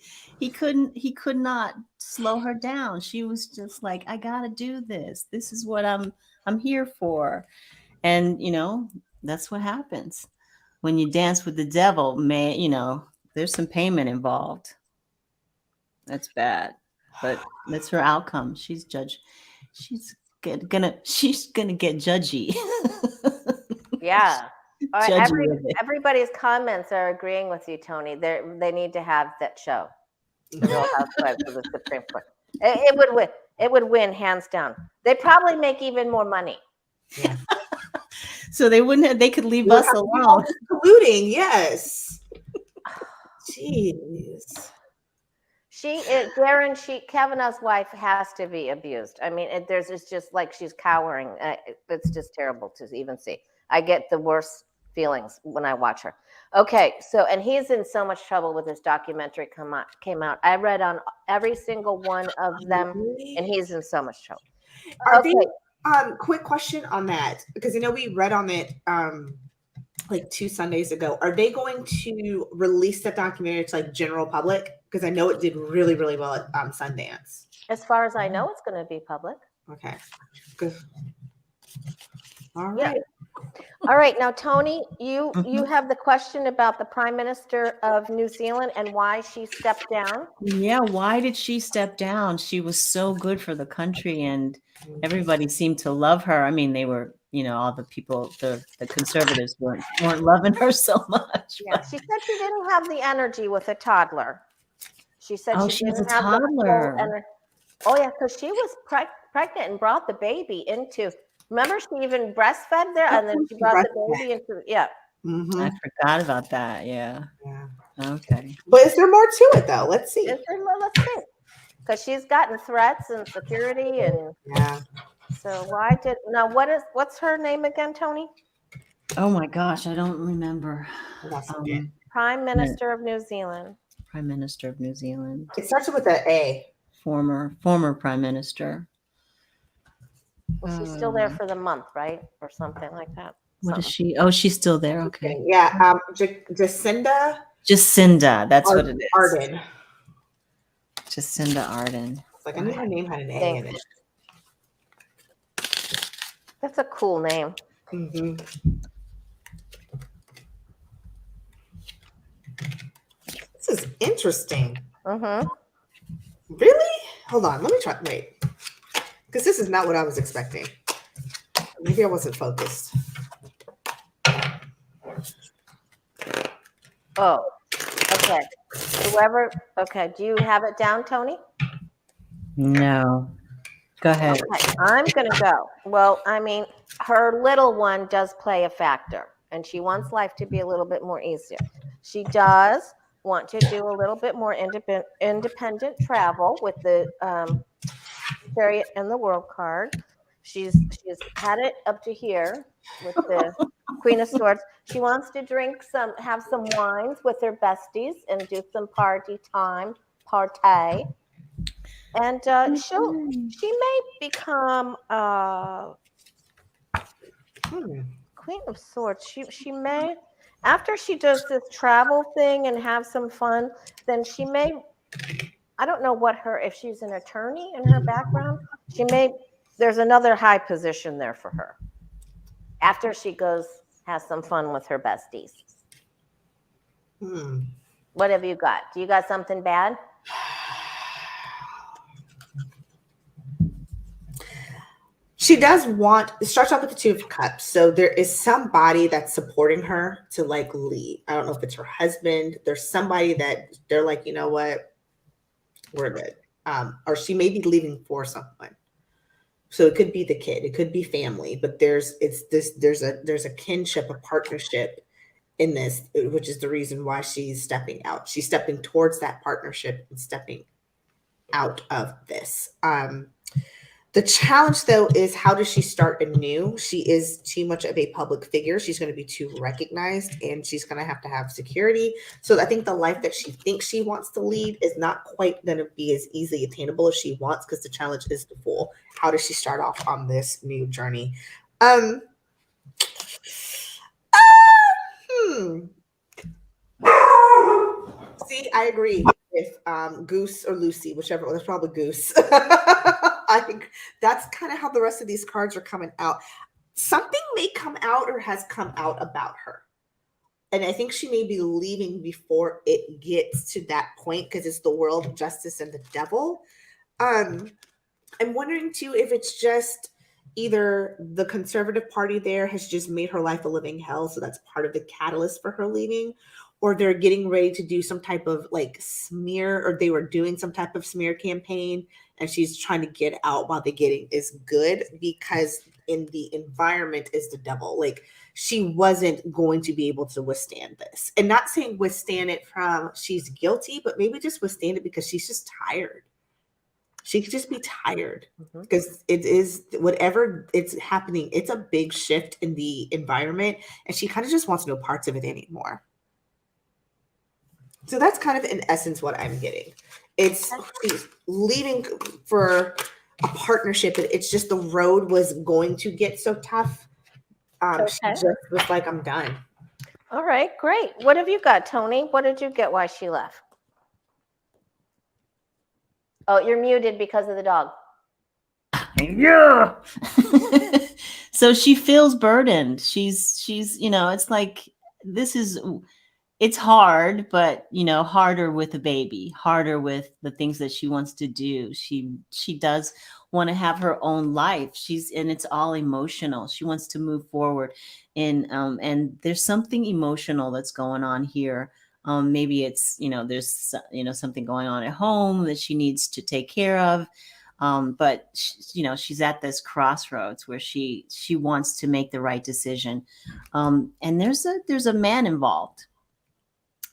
could not slow her down. She was just like, I gotta do this. This is what I'm here for. And that's what happens when you dance with the devil, man. there's some payment involved. That's bad, but that's her outcome. She's gonna get judgy. Yeah. All right, Judgy with it. everybody's comments are agreeing with you, Tony. They need to have that show, Real Housewives of the Supreme Court. It would win. It would win hands down. They probably make even more money. Yeah. So they could leave You us have to be alone. all colluding, yes. Jeez. Kavanaugh's wife has to be abused. I mean, it's just like she's cowering. It's just terrible to even see. I get the worst feelings when I watch her. Okay, and he's in so much trouble with his documentary came out. I read on every single one of them, and he's in so much trouble. Are they, quick question on that, because I know we read on it like 2 Sundays ago. Are they going to release that documentary to like general public? Because I know it did really, really well at Sundance. As far as I know, it's going to be public. Okay, good. All right. Yeah. All right, now Tony, you have the question about the Prime Minister of New Zealand and why she stepped down. Yeah, why did she step down? She was so good for the country, and everybody seemed to love her. I mean, they were, all the people, the conservatives weren't loving her so much. Yeah, she said she didn't have the energy with a toddler. She said she was a didn't have the full toddler. Oh yeah, because she was pregnant and brought the baby into. Remember, she even breastfed there, and then she brought the baby into. Yeah. Mm-hmm. I forgot about that. Yeah. Okay. But is there more to it though? Let's see. Let's see. Because she's gotten threats and security, and so what's her name again, Tony? Oh my gosh, I don't remember. Prime Minister of New Zealand. Prime Minister of New Zealand. It starts with an A. Former Prime Minister. Well, she's still there for the month, right? Or something like that. What is she? Oh, she's still there. Okay. Yeah. Jacinda. That's what it is. Ardern. Jacinda Ardern. It's like I knew her name had an A in it. That's a cool name. Mm-hmm. This is interesting. Mm-hmm. Really? Hold on. Let me try. Wait. Because this is not what I was expecting. Maybe I wasn't focused. Oh, okay. Okay. Do you have it down, Tony? No. Go ahead. Okay, I'm going to go. Well, I mean, her little one does play a factor, and she wants life to be a little bit more easier. She does want to do a little bit more independent travel with the Chariot and the World card. She's had it up to here with the Queen of Swords. She wants to have some wines with her besties and do some party. And she may become Queen of Swords. She may, after she does this travel thing and have some fun, then she may, I don't know if she's an attorney in her background, there's another high position there for her. After she has some fun with her besties. What have you got? Do you got something bad? She does it starts off with the Two of Cups. So there is somebody that's supporting her to like leave. I don't know if it's her husband. There's somebody that they're like, you know what? We're good. Or she may be leaving for someone. So it could be the kid, it could be family, but there's a kinship, a partnership in this, which is the reason why she's stepping out. She's stepping towards that partnership and stepping out of this. The challenge, though, is how does she start anew? She is too much of a public figure. She's going to be too recognized, and she's going to have security. So I think the life that she thinks she wants to lead is not quite going to be as easily attainable as she wants, because the challenge is the full. How does she start off on this new journey? See, I agree with Goose or Lucy, whichever one. It's probably Goose. I think that's kind of how the rest of these cards are coming out. Something may come out or has come out about her. and I think she may be leaving before it gets to that point because it's the world of justice and the devil. I'm wondering too if it's just either the conservative party there has just made her life a living hell, so that's part of the catalyst for her leaving, or they're getting ready to do some type of like smear, or they were doing some type of smear campaign, and she's trying to get out while the getting is good, because in the environment is the devil. Like, she wasn't going to be able to withstand this, and not saying withstand it from she's guilty, but maybe just withstand it because she's just tired. She could just be tired because it is whatever it's happening. It's a big shift in the environment, and she kind of just wants no parts of it anymore. So that's kind of in essence what I'm getting. It's she's leaving for a partnership. It's just the road was going to get so tough. She just was like, I'm done. All right, great. What have you got, Toni? What did you get why she left? Oh, you're muted because of the dog. Yeah. So she feels burdened. She's, you know, it's like, it's hard, but, you know, harder with a baby, harder with the things that she wants to do. She does want to have her own life. And it's all emotional. She wants to move forward and there's something emotional that's going on here. Maybe it's, you know, there's, you know, something going on at home that she needs to take care of. But you know, she's at this crossroads where she wants to make the right decision. And there's a man involved.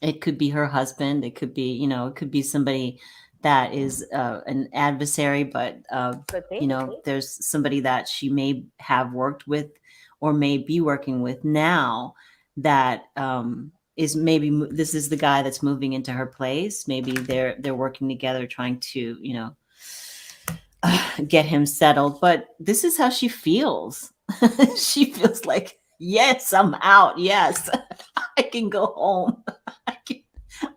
It could be her husband. It could be, you know, it could be somebody that is an adversary, but you know, there's somebody that she may have worked with or may be working with now that is maybe this is the guy that's moving into her place. Maybe they're working together trying to, you know, get him settled. But this is how she feels. She feels like, yes, I'm out. Yes, I can go home.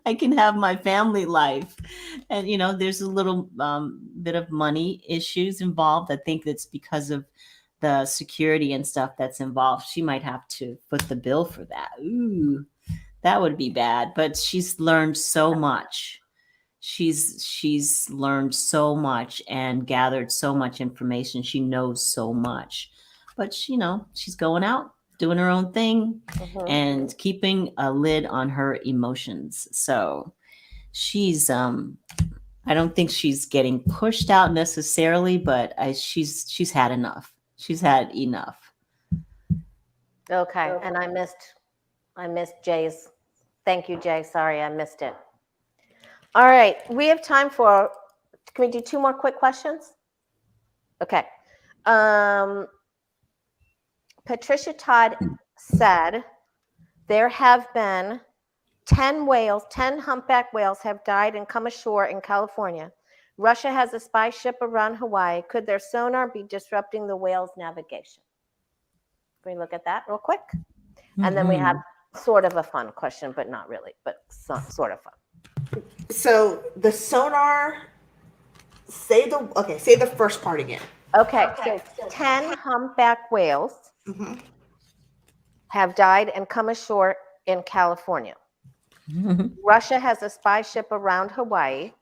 I can have my family life. And, you know, there's a little bit of money issues involved. I think that's because of the security and stuff that's involved. She might have to foot the bill for that. Ooh, that would be bad. But she's learned so much. She's learned so much and gathered so much information. She knows so much. But, you know, she's going out, doing her own thing, and keeping a lid on her emotions. So she's I don't think she's getting pushed out necessarily, but she's had enough. She's had enough. Okay. And I missed Jay's. Thank you, Jay. Sorry, I missed it. All right. We have time for, can we do 2 more quick questions? Okay. Patricia Todd said there have been 10 humpback whales have died and come ashore in California. Russia has a spy ship around Hawaii. Could their sonar be disrupting the whales' navigation? Can we look at that real quick? And then we have sort of a fun question, but not really, but sort of fun. So the sonar, say the first part again. Okay. So 10 humpback whales have died and come ashore in California. Russia has a spy ship around Hawaii.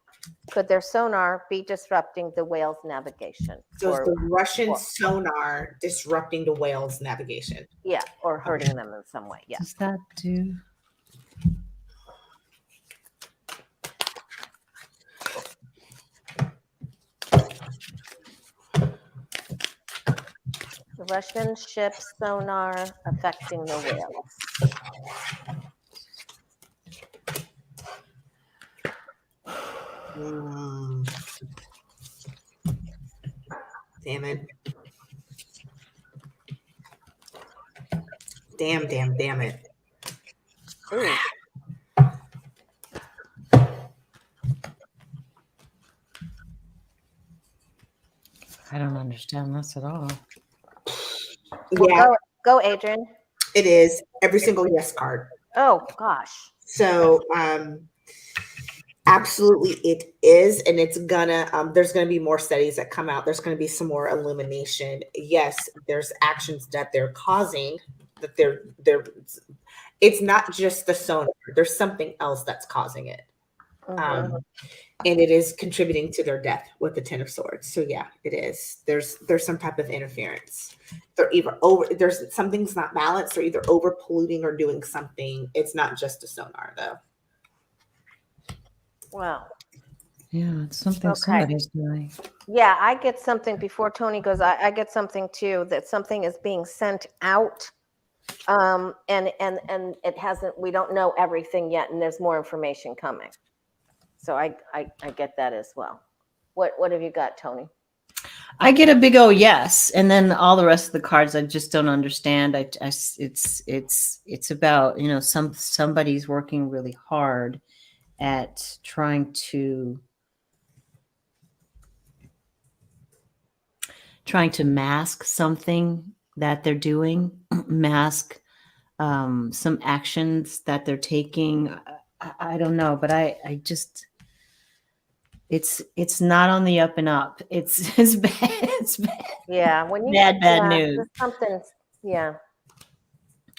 Could their sonar be disrupting the whales' navigation? So is the Russian sonar disrupting the whales' navigation? Yeah, or hurting them in some way. Yeah. Does that do? The Russian ship sonar affecting the whales. Damn it. Damn it. Ooh. I don't understand this at all. Yeah. Go, Adrian. It is every single yes card. Oh, gosh. So, absolutely it is, and it's gonna there's gonna be more studies that come out. There's gonna be some more illumination. Yes, there's actions that they're causing, that they're it's not just the sonar. There's something else that's causing it. Mhm. And it is contributing to their death with the Ten of Swords. So yeah, it is. There's some type of interference. They're either there's something's not balanced. They're either over polluting or doing something. It's not just a sonar though. Wow. Yeah, it's something Okay. somebody's doing. Yeah, I get something before Tony goes. I get something too, that something is being sent out, and it hasn't. We don't know everything yet, and there's more information coming. So I get that as well. What have you got, Tony? I get a big O yes, and then all the rest of the cards I just don't understand. It's about, you know, somebody's working really hard at trying to mask something that they're doing, mask some actions that they're taking. I don't know, but I just it's not on the up and up. It's bad. It's bad. Yeah, when you Bad yeah, news. there's something. Yeah,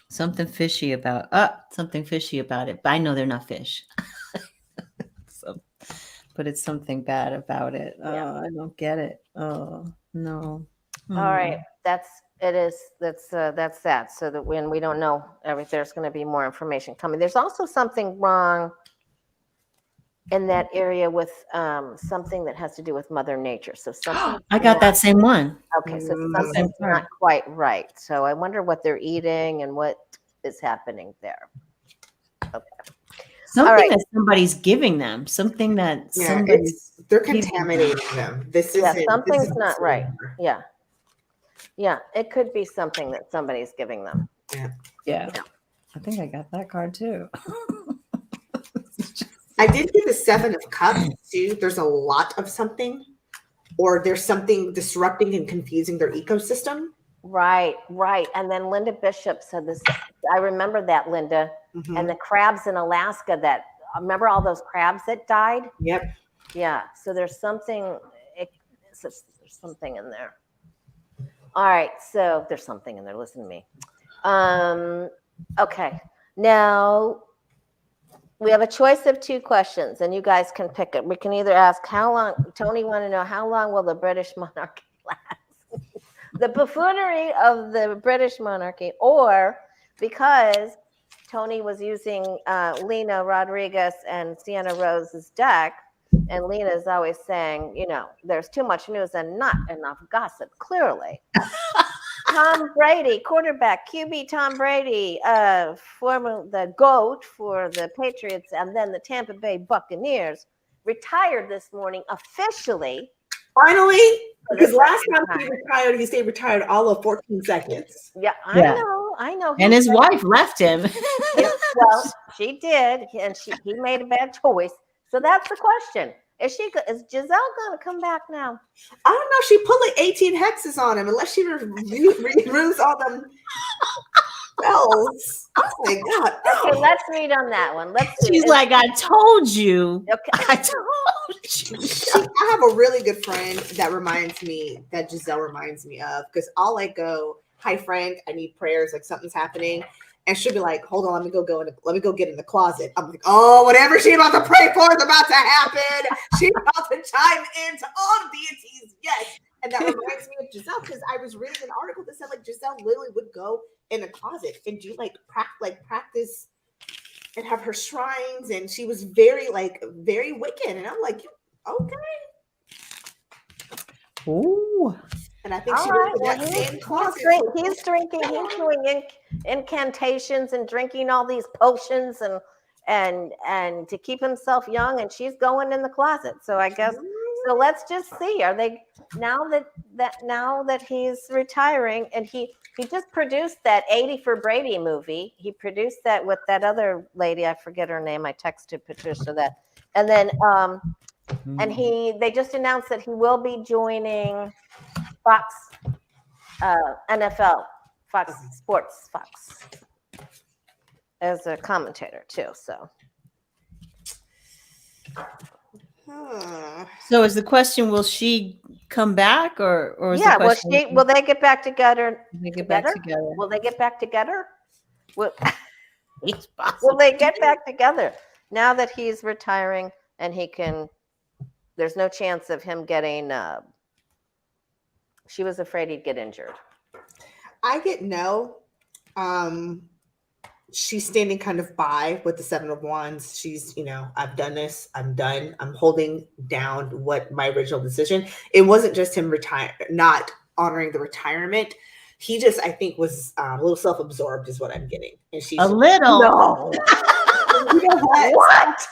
Something fishy about something fishy about it. But I know they're not fish. So, but it's something bad about it. Yeah. Oh, I don't get it. Oh no. All right, that's that. So that when we don't know everything, there's going to be more information coming. There's also something wrong in that area with something that has to do with Mother Nature. So something. I got that same one. Okay, so something's not quite right. So I wonder what they're eating and what is happening there. Okay. Something right. that somebody's giving them. Something that Yeah, somebody's they're contaminating them. This is something's not right. Yeah. Yeah, it could be something that somebody's giving them. Yeah. I think I got that card too. I did get the Seven of Cups too. There's a lot of something, or there's something disrupting and confusing their ecosystem. Right. And then Linda Bishop said this. I remember that, Linda. Mm-hmm. And the crabs in Alaska that, remember all those crabs that died? Yep. Yeah. So there's something, there's something in there. All right. So there's something in there. Listen to me. Okay. Now we have a choice of two questions and you guys can pick it. We can either ask how long, Tony want to know how long will the British monarchy last? The buffoonery of the British monarchy, or because Tony was using Lena Rodriguez and Sienna Rose's deck, and Lena is always saying, you know, there's too much news and not enough gossip, clearly. Tom Brady, quarterback, QB Tom Brady, the GOAT for the Patriots and then the Tampa Bay Buccaneers, retired this morning officially. Finally, because last time he retired, he stayed retired all of 14 seconds. Yeah, I know. And his wife left him. Well, she did, and he made a bad choice. So that's the question. Is Giselle going to come back now? I don't know. She put like 18 hexes on him, unless she removes all them spells. Oh my God. Okay, let's read on that one. She's like, I told you. Okay. I told you. I have a really good friend that Giselle reminds me of, because I'll like go, hi friend, I need prayers, like something's happening. And she'll be like, hold on, let me go get in the closet. I'm like, oh, whatever she about to pray for is about to happen. She's about to chime into all the deities. Yes. And that reminds me of Giselle, because I was reading an article that said like Giselle literally would go in a closet and do like practice and have her shrines. And she was very Wiccan. And I'm like, okay. Ooh. And I think All she right. was in that same closet. He's drinking. He's doing incantations and drinking all these potions and to keep himself young. And she's going in the closet. So I guess. So let's just see. Are they now that he's retiring and he just produced that 80 for Brady movie. He produced that with that other lady. I forget her name. I texted Patricia that. And then and they just announced that he will be joining Fox NFL, Fox Sports, Fox as a commentator too. So is the question, will she come back or is the question, will they get back together? they get back together? Will they get back together? It's possible. Will they get back together now that he's retiring and he can? There's no chance of him getting. She was afraid he'd get injured. I get no. She's standing kind of by with the Seven of Wands. She's, I've done this. I'm done. I'm holding down what my original decision. It wasn't just him not honoring the retirement. He just, I think, was a little self-absorbed, is what I'm getting. And she's A little. No. You know what?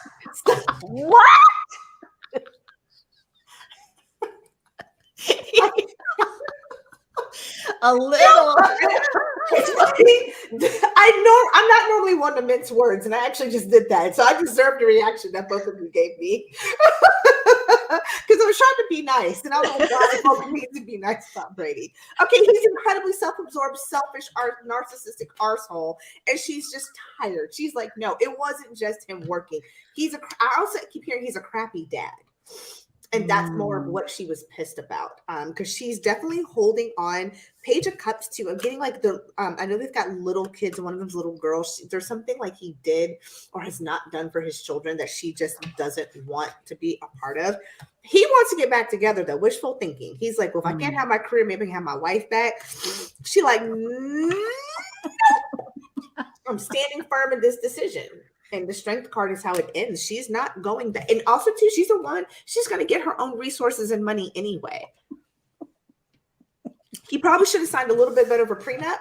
What? A little. I'm not normally one to mince words, and I actually just did that. So I deserved the reaction that both of you gave me. Because I was trying to be nice, and I was like, God, I hope need to be nice about Brady. Okay, he's incredibly self-absorbed, selfish, narcissistic arsehole, and she's just tired. She's like, no, it wasn't just him working. I also keep hearing he's a crappy dad. And that's more of what she was pissed about. Because she's definitely holding on. Page of Cups too. I'm getting like I know they've got little kids, and one of them's little girls. There's something like he did or has not done for his children that she just doesn't want to be a part of. He wants to get back together though. Wishful thinking. He's like, well, if I can't have my career, maybe I can have my wife back. She like, no. I'm standing firm in this decision. And the strength card is how it ends. She's not going back. And also, too, she's going to get her own resources and money anyway. He probably should have signed a little bit better of a prenup.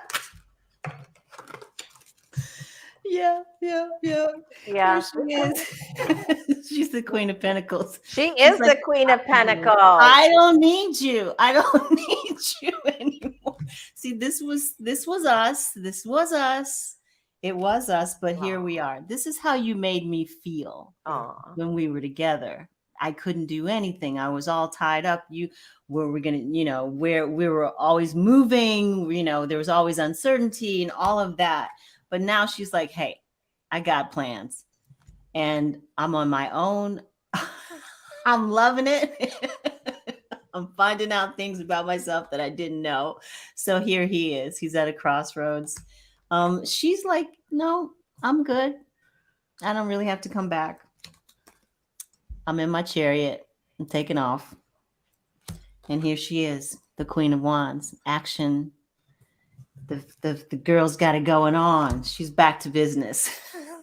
Yeah. Yeah. She is. She's the Queen of Pentacles. She is the Queen of Pentacles. I don't need you. I don't need you anymore. See, this was us. This was us. It was us, but here we are. This is how you made me feel when we were together. I couldn't do anything. I was all tied up. Where we were always moving, there was always uncertainty and all of that. But now she's like, hey, I got plans and I'm on my own. I'm loving it. I'm finding out things about myself that I didn't know. So here he is. He's at a crossroads. She's like, no, I'm good. I don't really have to come back. I'm in my chariot. I'm taking off. And here she is, the Queen of Wands. Action. The girl's got it going on. She's back to business.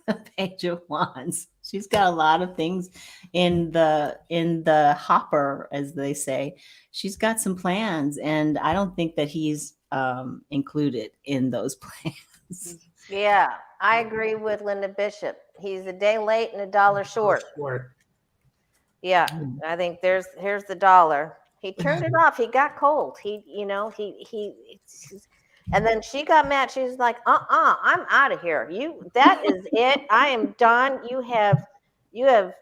The Page of Wands. She's got a lot of things in the hopper, as they say. She's got some plans, and I don't think that he's included in those plans. Yeah, I agree with Linda Bishop. He's a day late and $1 short. Yeah, I think here's the $1. He turned it off. He got cold. And then she got mad. She's like, I'm out of here. That is it. I am done. You have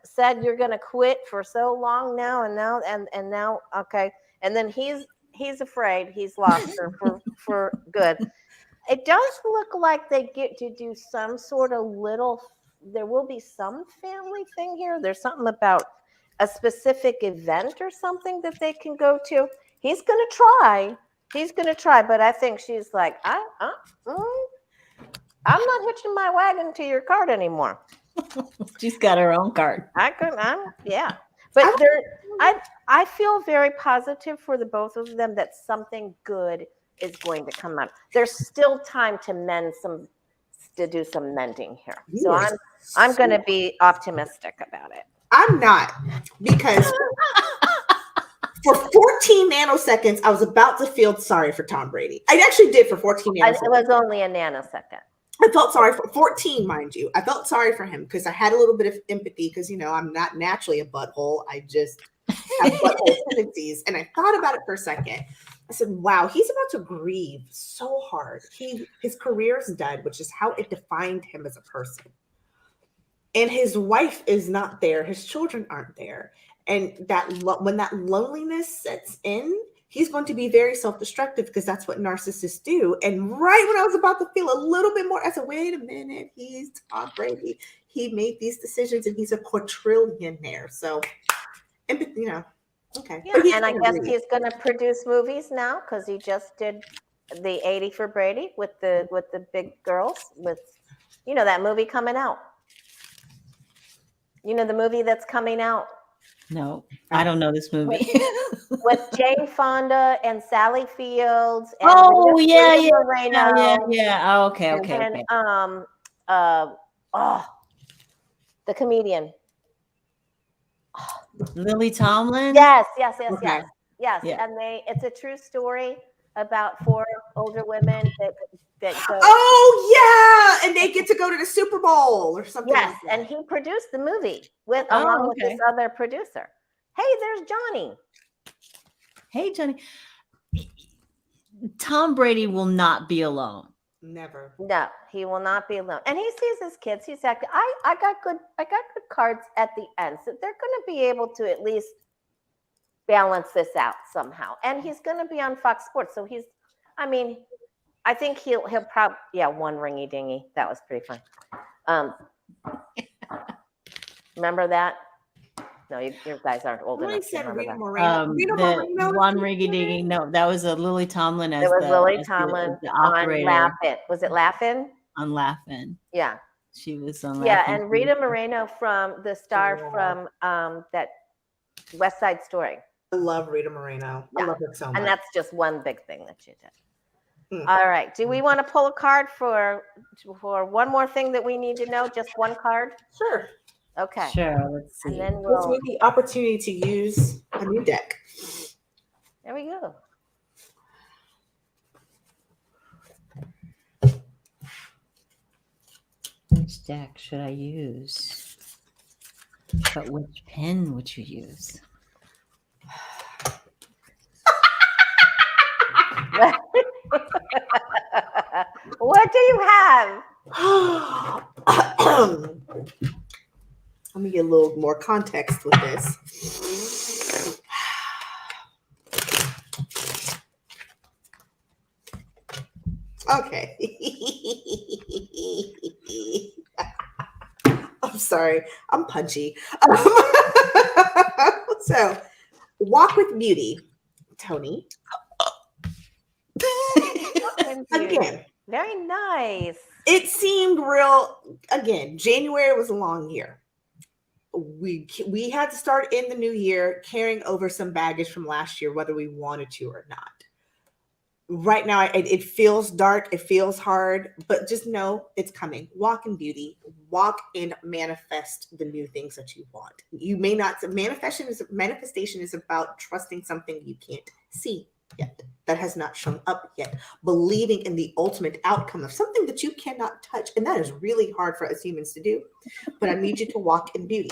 said you're going to quit for so long now, and now, okay. And then he's afraid he's lost her for good. It does look like they get to do some sort of there will be some family thing here. There's something about a specific event or something that they can go to. He's going to try, but I think she's like, I'm not hitching my wagon to your cart anymore. She's got her own cart. Yeah. But I feel very positive for the both of them that something good is going to come out. There's still time to do some mending here. So I'm going to be optimistic about it. I'm not, because for 14 nanoseconds, I was about to feel sorry for Tom Brady. I actually did for 14 nanoseconds. It was only a nanosecond. I felt sorry for 14, mind you. I felt sorry for him because I had a little bit of empathy because, I'm not naturally a butthole. I just have butthole tendencies. And I thought about it for a second. I said, wow, he's about to grieve so hard. His career is done, which is how it defined him as a person. And his wife is not there. His children aren't there. And when that loneliness sets in, he's going to be very self-destructive because that's what narcissists do. And right when I was about to feel a little bit more, I said, wait a minute, he's Tom Brady. He made these decisions and he's a quadrillionaire. So, okay. Yeah, and I guess he's going to produce movies now because he just did the 80 for Brady with the big girls. You know that movie coming out. You know the movie that's coming out No, I don't know this movie. with Jane Fonda and Sally Fields and Oh, Rita yeah. Moreno. Oh, okay. And then, the comedian. Lily Tomlin. Yes. Okay. Yeah. And it's a true story about 4 older women that go. Oh yeah, and they get to go to the Super Bowl or something. Yes, like that. and he produced the movie along with this other producer. Hey, there's Johnny. Hey, Johnny. Tom Brady will not be alone. Never. No, he will not be alone. And he sees his kids. He's acting. I got good cards at the end. So they're going to be able to at least balance this out somehow. And he's going to be on Fox Sports. So I think he'll probably, one ringy dingy. That was pretty fun. Remember that? No, you guys aren't old enough to remember Rita that. Moreno. Rita Moreno One ringy dingy. No, that was a Lily Tomlin as It was Lily the Tomlin operator on Laugh-In. Was it Laugh-In? on Laughing. Yeah. She was on Yeah, Laughing and too. Rita Moreno from the star from that West Side Story. I love Rita Moreno. Yeah. I love her so much. And that's just one big thing that she did. All right. Do we want to pull a card for one more thing that we need to know? Just one card? Sure. Okay. Sure, let's see. And then Gives me the opportunity to use a new deck. there we go. Which deck should I use? But which pen would you use? What do you have? Let me get a little more context with this. Okay. I'm sorry. I'm punchy. So, walk with beauty, Toni. Again, Very nice. it seemed real. Again, January was a long year. We had to start in the new year carrying over some baggage from last year, whether we wanted to or not. Right now, it feels dark. It feels hard, but just know it's coming. Walk in beauty. Walk and manifest the new things that you want. You may not. Manifestation is about trusting something you can't see yet, that has not shown up yet. Believing in the ultimate outcome of something that you cannot touch, and that is really hard for us humans to do. But I need you to walk in beauty,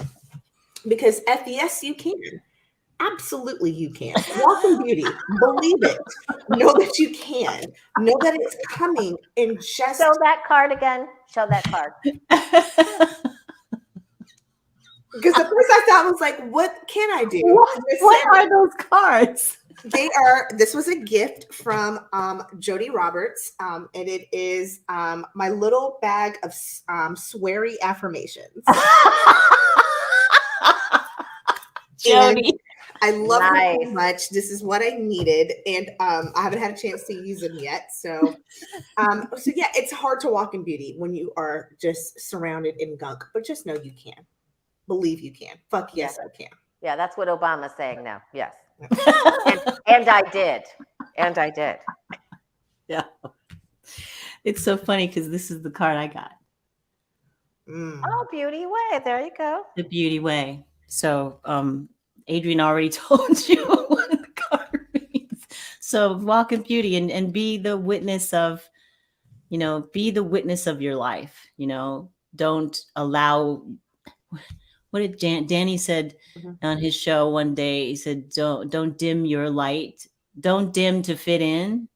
because yes, you can. Absolutely, you can. Walk in beauty. Believe it. Know that you can. Know that it's coming. And just show that card again. Show that card. Because the first I thought was like, what can I do? What are those cards? They are. This was a gift from Jody Roberts, and it is my little bag of sweary affirmations. Jody. I love her so much. This is what I needed, and I haven't had a chance to use them yet. So yeah, it's hard to walk in beauty when you are just surrounded in gunk. But just know you can. Believe you can. Fuck yes, I can. Yeah, that's what Obama's saying now. Yes, and I did, Yeah, it's so funny because this is the card I got. Oh, beauty way. There you go. The beauty way. So, Adrian already told you what the card means. So walk in beauty and be the witness of, be the witness of your life. Don't allow. What did Danny said on his show one day? He said, "Don't dim your light. Don't dim to fit in.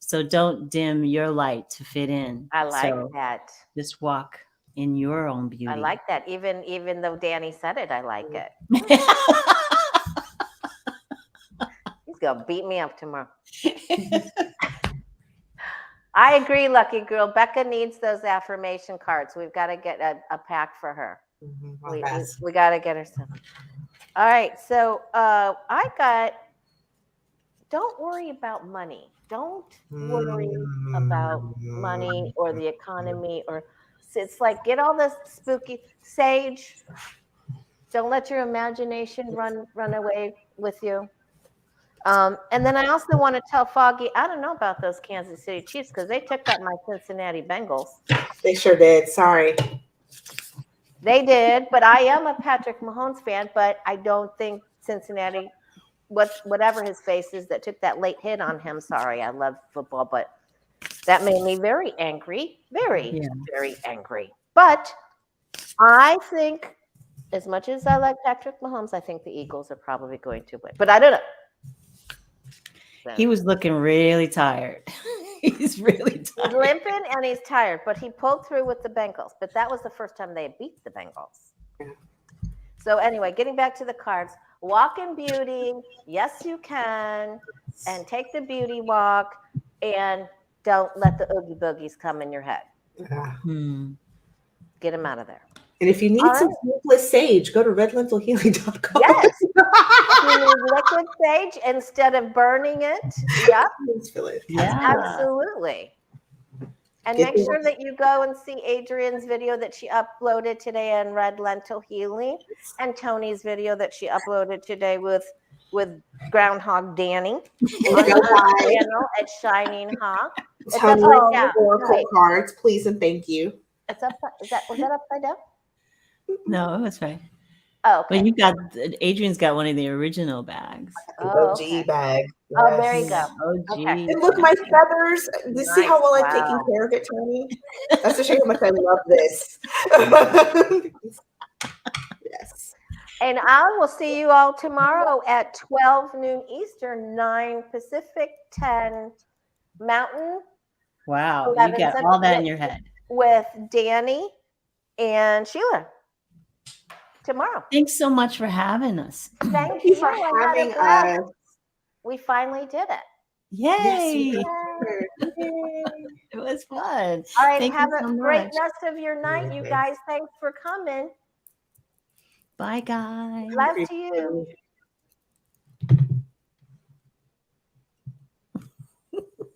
So don't dim your light to fit in." I like that. Just walk in your own beauty. I like that. Even though Danny said it, I like it. He's gonna beat me up tomorrow. I agree, lucky girl. Becca needs those affirmation cards. We've got to get a pack for her. We got to get her some. All right. So I got, don't worry about money. Don't worry about money or the economy or It's like get all this spooky sage. Don't let your imagination run away with you. And then I also want to tell Foggy, I don't know about those Kansas City Chiefs because they took out my Cincinnati Bengals. They sure did. Sorry. They did, but I am a Patrick Mahomes fan, but I don't think Cincinnati, whatever his face is that took that late hit on him. Sorry, I love football, but that made me very angry, very angry. But I think, as much as I like Patrick Mahomes, I think the Eagles are probably going to win. But I don't know. So, He was looking really tired. He's really he's tired. limping and he's tired, but he pulled through with the Bengals. But that was the first time they beat the Bengals. So anyway, getting back to the cards, walk in beauty. Yes, you can. And take the beauty walk and don't let the oogie boogies come in your head. Yeah. Get them out of there. And if you need All some smokeless sage, go to redlentilhealing.com. Yes. If you need liquid sage instead of burning it. Yep. Yeah. Absolutely. And make sure that you go and see Adrian's video that she uploaded today on Red Lentil Healing, and Toni's video that she uploaded today with Groundhog Danny on her channel at Shining Hawk. It's Toni upside down. Oracle Right. cards, please and thank you. It's upside. Was that upside down? No, it was fine. Oh, okay. But you got Adrian's got one of the original bags. The Oh, OG okay. bag. Oh, there you Yes. go. OG. Okay. And look, my feathers. Do you see how well I'm Nice. taking Wow. care of it, Toni? That's to show you how much I love this. Yes. And I will see you all tomorrow at 12 noon Eastern, 9 Pacific, 10 Mountain, Wow, you 11 got Central all that in your head. with Danny and Sheila tomorrow. Thanks so much for having us. Thank you for I had a having blast. us. We finally did it. Yay! Yes, It was fun. All right, Thank have you a so great much. rest of your night, you guys. Thanks for coming. Bye, guys. Love to you.